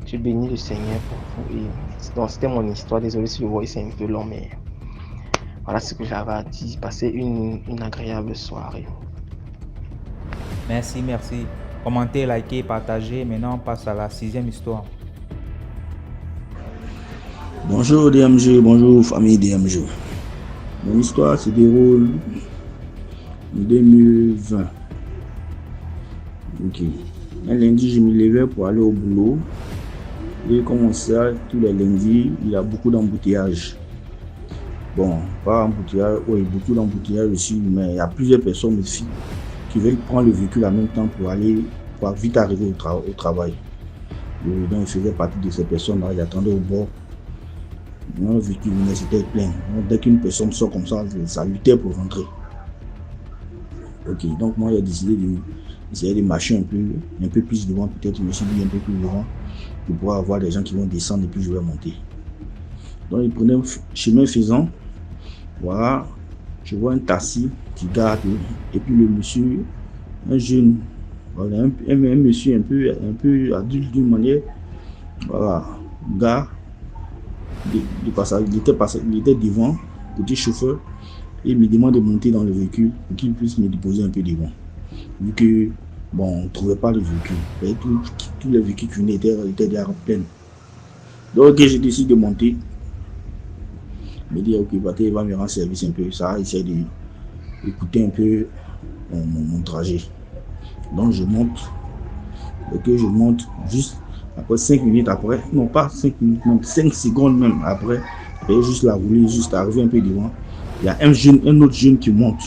je bénis le Seigneur pour vous. Et donc, c'était mon histoire. Désolé si le voix c'est un peu long, mais voilà ce que j'avais à dire. Passez une agréable soirée. Merci. Commentez, likez, partagez. Maintenant, on passe à la 6e histoire. Bonjour DMG, bonjour famille DMG. Mon histoire se déroule en 2020. Ok. Un lundi, je me levais pour aller au boulot. Et comme on sait, tous les lundis, il y a beaucoup d'embouteillages. Bon, pas embouteillage, oui, beaucoup d'embouteillages aussi, mais il y a plusieurs personnes aussi qui veulent prendre le véhicule en même temps pour vite arriver au travail. Et donc, il faisait partie de ces personnes-là, il attendait au bord. Le véhicule c'était plein. Donc, dès qu'une personne sort comme ça luttait pour rentrer. Ok, donc moi j'ai décidé d'essayer de marcher un peu plus devant, peut-être je me suis dit un peu plus devant, pour pouvoir avoir des gens qui vont descendre et puis je vais monter. Donc il prenait chemin faisant, voilà, je vois un taxi qui garde et puis le monsieur, un jeune, voilà, un monsieur un peu adulte d'une manière, voilà, gars, il était devant, côté chauffeur. Et il me demande de monter dans le véhicule pour qu'il puisse me déposer un peu devant. Vu que, bon, on ne trouvait pas le véhicule. Et tous les véhicules qui venaient étaient déjà pleins. Donc, j'ai décidé de monter. Je me dis, ok, il va me rendre service un peu. Ça, essayer d'écouter un peu mon trajet. Donc, je monte. Ok, je monte juste après 5 minutes après. Non, pas 5 minutes, même 5 secondes même après. Et juste la rouler, juste arriver un peu devant. Il y a un autre jeune qui monte.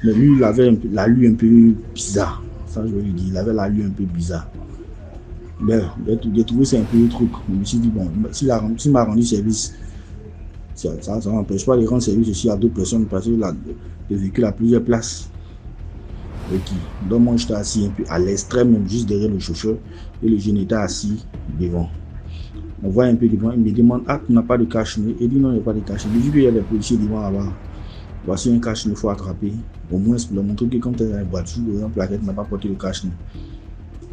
Mais lui, il avait l'allure un peu bizarre. Ça, je vais lui dire, il avait l'allure un peu bizarre. Mais j'ai trouvé ça un peu le truc. Je me suis dit, bon, s'il m'a rendu service, ça n'empêche pas de rendre service aussi à d'autres personnes parce que le véhicule a plusieurs places. Okay. Donc moi, j'étais assis un peu à l'extrême, même juste derrière le chauffeur, et le jeune était assis devant. On voit un peu devant, il me demande, ah, tu n'as pas de cache-nez? Il dit non, il n'y a pas de cache-nez. Vu qu'il y a des policiers devant là-bas, voici un cache-nez, il faut attraper. Au moins, pour leur montrer que quand tu es dans la voiture, la plaquette n'a pas porté le cache-nez.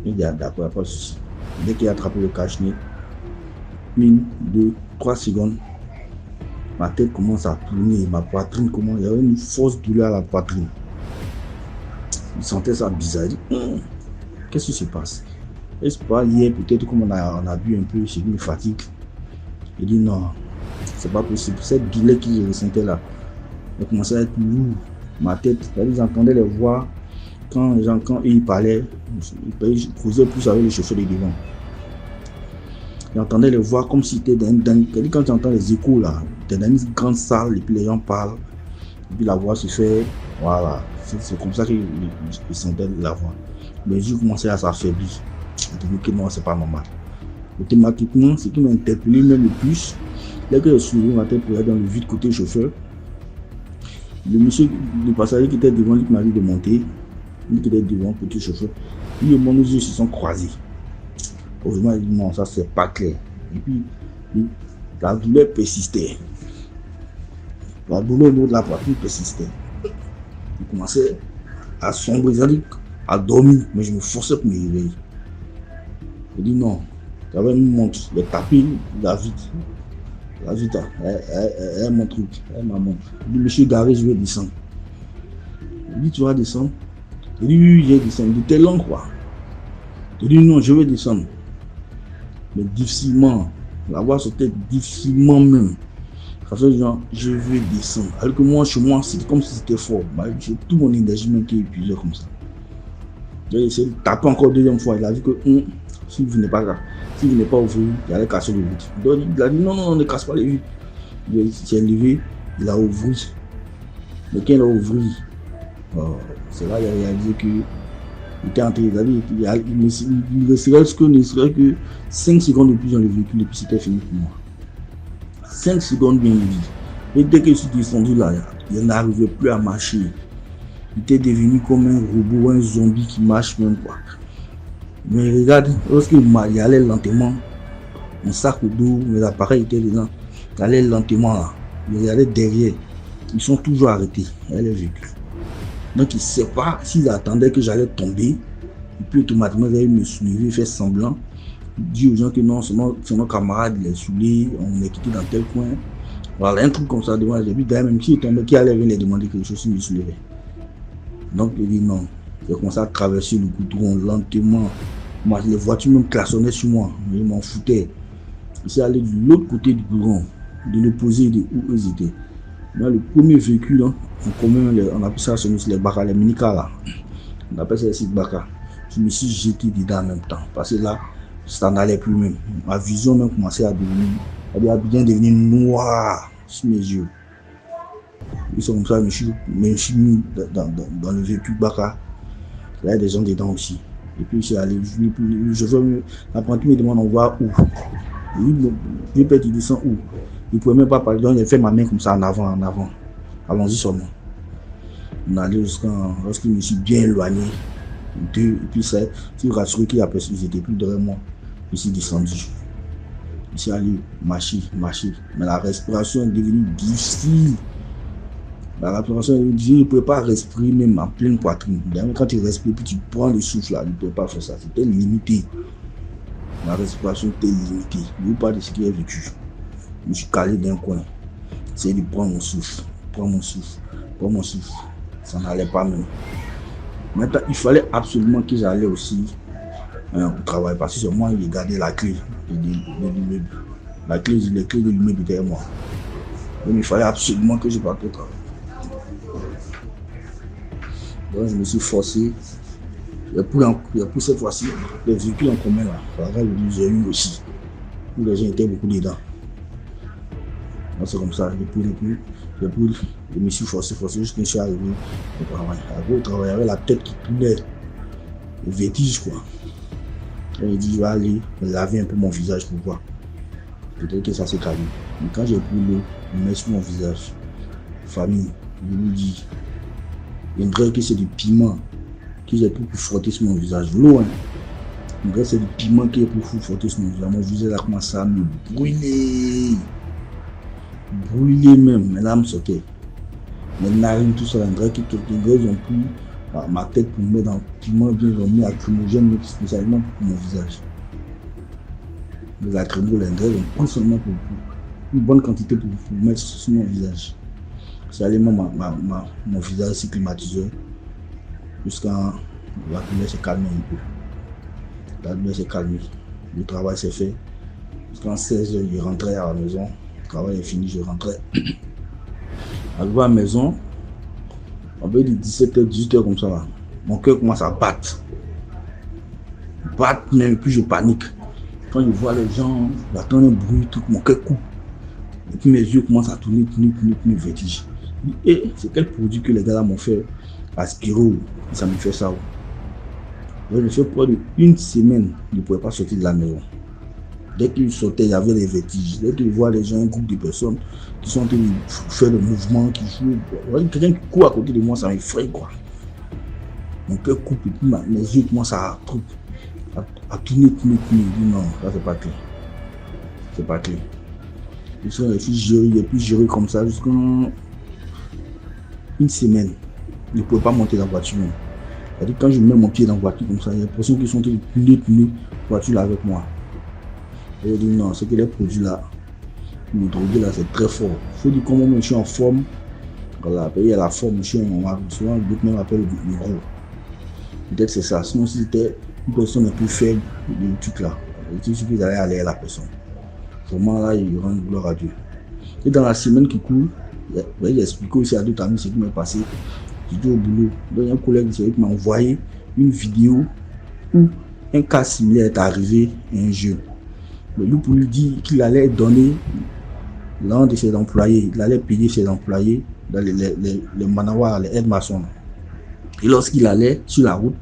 Il dit, ah, d'accord, il n'y a pas de souci. Dès qu'il a attrapé le cache-nez, 1, 2, 3 secondes, ma tête commence à tourner, ma poitrine commence, il y avait une force douleur à la poitrine. Il sentait ça bizarre. Il dit, qu'est-ce qui se passe? Est-ce pas hier, peut-être comme on a bu un peu, c'est une fatigue. Il dit non, c'est pas possible. Cette douleur que je ressentais là, elle commençait à être lourde. Ma tête, j'entendais les voix quand ils parlaient, ils causaient plus avec le chauffeur de devant. J'entendais les voix comme si c'était quand tu entends les échos là, tu es dans une grande salle et puis les gens parlent, et puis la voix se fait, voilà, c'est comme ça que je sentais la voix. Mais j'ai commencé à s'affaiblir. Je me dis que non, c'est pas normal. Automatiquement, ce qui m'a interpellé même le plus, dès que je suis levé ma tête pour aller dans le vide côté chauffeur, le passager qui était devant lui qui m'a dit de monter, lui qui était devant côté chauffeur, lui et moi, nos yeux se sont croisés. Heureusement, il dit non, ça c'est pas clair. Et puis, la douleur persistait. La douleur de la poitrine persistait. Il commençait à sombrer, c'est-à-dire à dormir, mais je me forçais pour me réveiller. Je dis non, j'avais une montre, le tapis, la vitre, elle est mon truc, elle est ma montre. Je dis, monsieur garé, je vais descendre. Il dit, tu vas descendre? Je dis, oui, je vais descendre. Il dit, t'es long quoi? Je dis, non, je vais descendre. Mais difficilement, la voix sautait difficilement même. Ça fait genre, je vais descendre. Alors que moi, chez moi, c'était comme si c'était fort. J'ai tout mon énergie même qui est épuisé comme ça. J'ai essayé de taper encore deuxième fois. Il a dit que s'il ne venait pas ouvrir, il allait casser le vitre. Donc il a dit non, ne casse pas les vitres. Il s'est levé, il a ouvert. Mais quand il a ouvert, c'est là qu'il a réalisé qu'il était entré. Il ne resterait que 5 secondes de plus dans le véhicule et puis c'était fini pour moi. 5 secondes bien dit. Et dès que je suis descendu là, il n'arrivait plus à marcher. Il était devenu comme un robot, un zombie qui marche même pas. Mais regarde, lorsqu'il allait lentement, mon sac au dos, mes appareils étaient dedans, il allait lentement là. Il allait derrière. Ils sont toujours arrêtés, les véhicules. Donc il ne sait pas s'ils attendaient que j'allais tomber. Et puis automatiquement, ils allaient me soulever, faire semblant. Dire aux gens que non, c'est nos camarades, il est saoulé, on est quitté dans tel coin. Voilà, un truc comme ça devant les. Et puis d'ailleurs, même s'il tombait, qui allait venir les demander quelque chose, il me soulevait. Donc il dit non. J'ai commencé à traverser le goudron lentement. Moi, les voitures me klaxonnaient sur moi. Ils m'en foutaient. Je suis allé de l'autre côté du goudron, de l'opposé de où eux étaient. Là, le premier véhicule, en commun, on appelle ça les baka, les minicars là. On appelle ça les baka. Je me suis jeté dedans en même temps. Parce que là, ça n'allait plus même. Ma vision même commençait à bien devenir noire sur mes yeux. Et c'est comme ça que je me suis mis dans le véhicule Baka. Il y a des gens dedans aussi. Et puis je suis allé, l'apprenti me demande on va où. Je peux te dire où. Il ne pouvait même pas parler, donc il a fait ma main comme ça en avant. Allons-y seulement. On est allé lorsqu'il me suis bien éloigné. Et puis ça, tu rassurer qu'ils n'étaient plus derrière moi. Je suis descendu. Je suis allé marcher. Mais la respiration est devenue difficile. La respiration est devenue difficile. Je ne pouvais pas respirer même en pleine poitrine. D'ailleurs, quand tu respires, puis tu prends le souffle là, je ne pouvais pas faire ça. C'était limité. La respiration était limitée. Je ne veux pas de ce qu'il a vécu. Je me suis calé d'un coin. J'essayais de prendre mon souffle. Ça n'allait pas même. Maintenant, il fallait absolument que j'allais aussi au travail parce que c'est moi qui gardais la clé de l'immeuble. Les clés de l'immeuble derrière moi. Donc il fallait absolument que je parte au travail. Donc je me suis forcé. Et pour cette fois-ci, les véhicules en commun là, j'ai eu aussi. Où les gens étaient beaucoup dedans. Donc c'est comme ça, je me suis forcé jusqu'à ce que je suis arrivé au travail. Arrivé au travail, avec la tête qui tournait, le vertige quoi. Et il dit, je vais aller laver un peu mon visage pour voir. Peut-être que ça s'est calmé. Mais quand j'ai pris l'eau, je mets sur mon visage. Famille, je lui dis, il dirait que c'est du piment que j'ai pris pour frotter sur mon visage. L'eau, hein. Il dirait que c'est du piment que j'ai pris pour frotter sur mon visage. Mon visage a commencé à me brûler. Brûler même, mes larmes sautaient. Mes narines, tout ça, il dirait qu'ils ont pris ma tête pour me mettre dans le piment, bien ils ont mis lacrymogène spécialement pour mon visage. Le lacrymogène, ils ont pris seulement pour une bonne quantité pour mettre sur mon visage. C'est allé mon visage s'est climatisé jusqu'à la douleur s'est calmée un peu. La douleur s'est calmée. Le travail s'est fait. Jusqu'à 16h, je rentrais à la maison. Le travail est fini, je rentrais. Arrivé à la maison, on va dire 17h, 18h comme ça là. Mon cœur commence à battre. Même puis je panique. Quand je vois les gens, j'entends un bruit, tout, mon cœur coupe. Et puis mes yeux commencent à tourner, vertige. Et c'est quel produit que les gars là m'ont fait aspirer, ça me fait ça. Je fais près d'une semaine, je ne pouvais pas sortir de la maison. Dès qu'ils sortaient, il y avait des vertiges. Dès que je vois les gens, un groupe de personnes qui sont en train de faire le mouvement, qui jouent, quelqu'un qui court à côté de moi, ça m'effraie quoi. Mon cœur coupe et puis mes yeux commencent à tourner. Je dis non, là c'est pas clair. C'est pas clair. Je suis resté géré comme ça jusqu'à une semaine. Je ne pouvais pas monter dans la voiture. C'est-à-dire quand je mets mon pied dans la voiture comme ça, j'ai l'impression qu'ils sont en train de tourner la voiture là avec moi. Et je dis non, c'est que les produits là, le drogué là c'est très fort. Il faut dire comment je suis en forme. Voilà, il y a la forme, je suis souvent d'autres même appellent le gros. Peut-être c'est ça. Sinon si c'était une personne un peu faible, le truc là, je suis qu'ils allaient aller à la personne. Vraiment là, il rend gloire à Dieu. Et dans la semaine qui court, il explique aussi à d'autres amis ce qui m'est passé. J'étais au boulot. Donc il y a un collègue qui m'a envoyé une vidéo où un cas similaire est arrivé à un jeune. Mais lui, pour lui dire qu'il allait donner l'un de ses employés, il allait payer ses employés dans les manawars, les aides-maçons. Et lorsqu'il allait sur la route,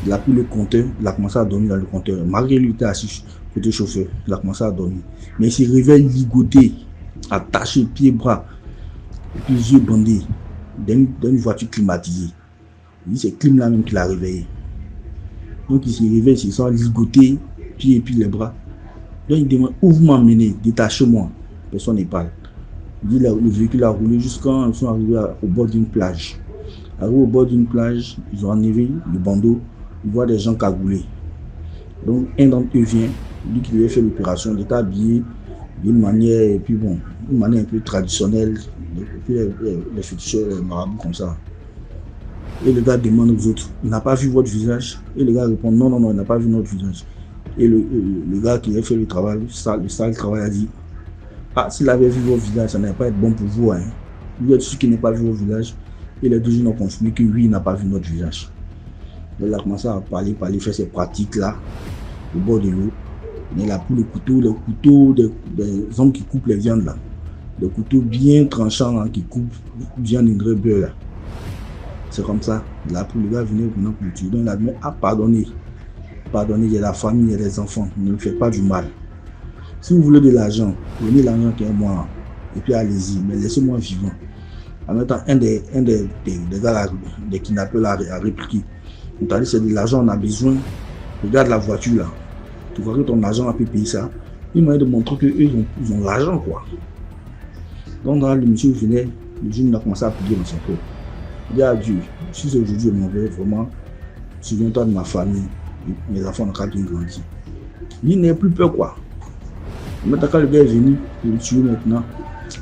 il a pris le compteur, il a commencé à dormir dans le compteur. Malgré lui était assis côté chauffeur, il a commencé à dormir. Mais il s'est réveillé ligoté, attaché pieds, bras, et puis les yeux bandés, dans une voiture climatisée. Il dit c'est clim là même qui l'a réveillé. Donc il s'est réveillé, il s'est sent ligoté, pieds et puis les bras. Donc il demande où vous m'emmenez, détachez-moi. Personne ne parle. Il dit le véhicule a roulé jusqu'à ils sont arrivés au bord d'une plage. Arrivé au bord d'une plage, ils ont enlevé le bandeau, ils voient des gens cagoulés. Donc un d'entre eux vient, lui qui lui a fait l'opération, il était habillé d'une manière, et puis bon, une manière un peu traditionnelle, et puis les féticheurs, les marabouts comme ça. Et le gars demande aux autres, il n'a pas vu votre visage? Et le gars répond, non, il n'a pas vu notre visage. Et le gars qui a fait le travail, le sale travail a dit, ah, s'il avait vu votre visage, ça n'allait pas être bon pour vous. Hein. Vous êtes sûr qu'il n'a pas vu votre visage? Et les deux jeunes ont confirmé que oui, il n'a pas vu notre visage. Donc il a commencé à parler, faire ces pratiques-là. au bord de l'eau. Mais là, pour le couteau des hommes qui coupent les viandes là. Le couteau bien tranchant là, qui coupe viande de beurre là. C'est comme ça. Là, pour le gars venir maintenant pour le tuer. Donc, il a dit, pardonnez. Pardonnez, il y a la famille, il y a les enfants. Ne me faites pas du mal. Si vous voulez de l'argent, prenez l'argent qui est moi. Et puis allez-y, mais laissez-moi vivant. En même temps, un des gars là, des kidnappeurs là, a répliqué. On t'a dit, c'est de l'argent, on a besoin. Regarde la voiture là. Tu vois que ton argent a pu payer ça. Il m'a montré qu'eux, ils ont l'argent, quoi. Donc, là, le monsieur venait, le jeune a commencé à prier dans son cœur. Il dit à Dieu, si aujourd'hui est mauvais, vraiment, souviens-toi de ma famille, mes enfants n'ont qu'à bien grandir. Il n'a plus peur, quoi. Maintenant, quand le gars est venu, pour le tuer maintenant,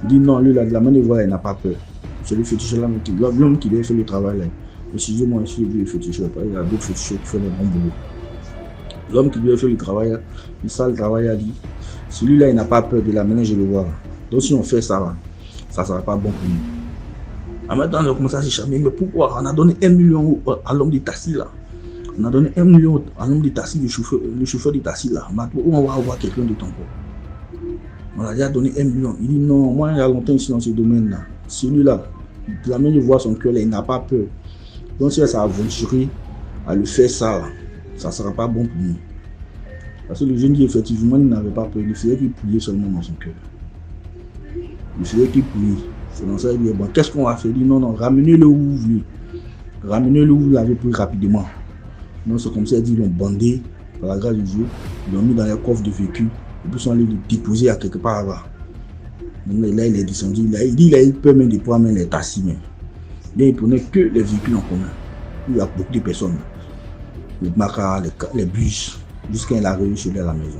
il dit non, lui, la main de voix, il n'a pas peur. C'est le féticheur là, l'homme qui doit faire le travail là. Excusez-moi, je suis le féticheur, il y a d'autres féticheurs qui font le bon boulot. L'homme qui doit faire le travail, le sale travail, a dit, celui-là, il n'a pas peur de la manière, je le vois. Donc, si on fait ça, là, ça ne sera pas bon pour nous. En même temps, on a commencé à s'échapper. Mais pourquoi? On a donné 1 million à l'homme de taxi là. On a donné 1 million à l'homme de taxi, le chauffeur de taxi là. Où on va avoir quelqu'un de ton corps. On a déjà donné 1 million. Il dit non, moi il y a longtemps ici dans ce domaine là. Celui-là, la main de voir son cœur là, il n'a pas peur. Donc si ça a aventuré à le faire ça là, ça ne sera pas bon pour nous. Parce que le jeune dit effectivement il n'avait pas peur. Il faisait qu'il priait seulement dans son cœur. Il faisait qu'il prie. C'est dans ça qu'il dit, bon, qu'est-ce qu'on va faire? Il dit, non, ramenez-le où vous voulez. Ramenez-le où vous l'avez pris rapidement. Donc c'est comme ça, il dit, ils l'ont bandé par la grâce de Dieu. Ils l'ont mis dans les coffres de véhicule. Et puis ils sont allés le déposer à quelque part là-bas. Donc là, il est descendu. Il dit, il a eu peur même de pouvoir mettre les taxis. Là, il prenait que les véhicules en commun. Il y a beaucoup de personnes. Les macars, les bus, jusqu'à il est arrivé chez lui à la maison.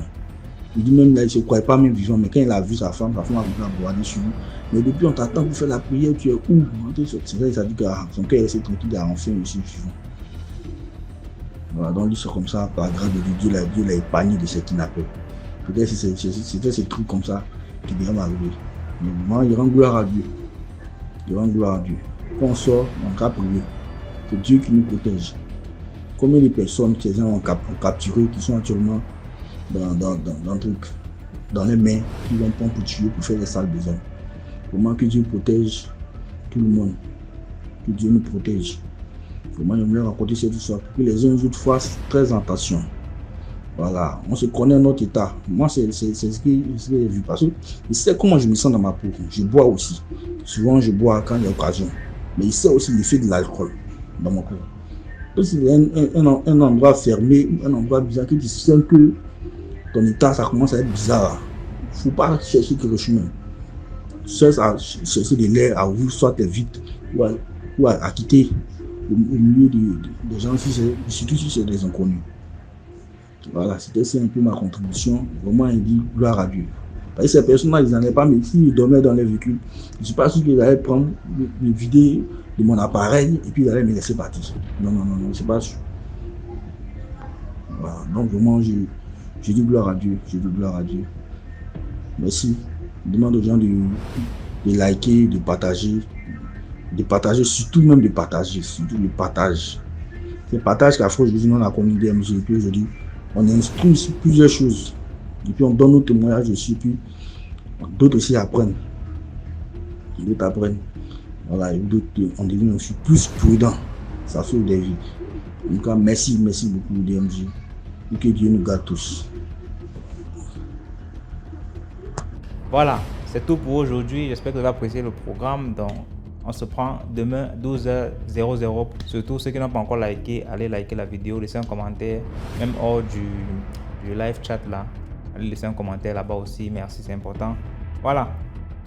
Il dit même là, il ne se croyait pas même vivant, mais quand il a vu sa femme a voulu aborder sur lui. Mais depuis, on t'attend pour faire la prière, tu es où? C'est vrai, ça dit que son cœur est assez tranquille, il a enfin aussi vivant. Voilà, donc lui, c'est comme ça, par la grâce de Dieu, Dieu l'a épargné de ces kidnappeurs. Peut-être que c'était ces trucs comme ça qui devaient m'arriver. Mais moi, il rend gloire à Dieu. Il rend gloire à Dieu. Quand on sort, on va prier. C'est Dieu qui nous protège. Combien de personnes qui ont capturé, qui sont actuellement dans les mains, qui vont prendre pour tuer, pour faire les sales besoins. Comment que Dieu protège tout le monde. Que Dieu nous protège. Comment j'aimerais raconter cette histoire pour que les uns et autres fassent très attention. Voilà, on se connaît notre état. Moi, c'est ce que j'ai vu. Parce que je sais comment je me sens dans ma peau. Je bois aussi. Souvent, je bois quand il y a occasion. Mais il sait aussi l'effet de l'alcool dans mon corps. C'est un endroit fermé, un endroit bizarre, que tu sens que ton état, ça commence à être bizarre. Il ne faut pas chercher quelque chemin. Chercher de l'air à ouvrir, soit t'es vite, ou à quitter au milieu des gens, surtout si c'est des inconnus. Voilà, c'était un peu ma contribution. Vraiment, il dit gloire à Dieu. Parce que ces personnes-là, ils n'en avaient pas, mais s'ils dormaient dans les véhicules, je ne suis pas sûr qu'ils allaient prendre, me vider de mon appareil et puis ils allaient me laisser partir. Non, je ne suis pas sûr. Voilà, donc vraiment, je dis gloire à Dieu. Je dis gloire à Dieu. Merci. Je demande aux gens de liker, de partager, surtout même de partager, surtout le partage. C'est le partage qu'Afro aujourd'hui dans la communauté DMG. Et puis aujourd'hui, on instruit sur plusieurs choses. Et puis on donne nos témoignages aussi. Et puis d'autres aussi apprennent. D'autres apprennent. Voilà, et d'autres, on devient aussi plus prudent. Ça sauve des vies. En tout cas, merci beaucoup DMG. Et que Dieu nous garde tous. Voilà, c'est tout pour aujourd'hui. J'espère que vous avez apprécié le programme. Donc, on se prend demain 12h00. Surtout ceux qui n'ont pas encore liké, allez liker la vidéo, laissez un commentaire, même hors du live chat là. Allez laisser un commentaire là-bas aussi. Merci, c'est important. Voilà.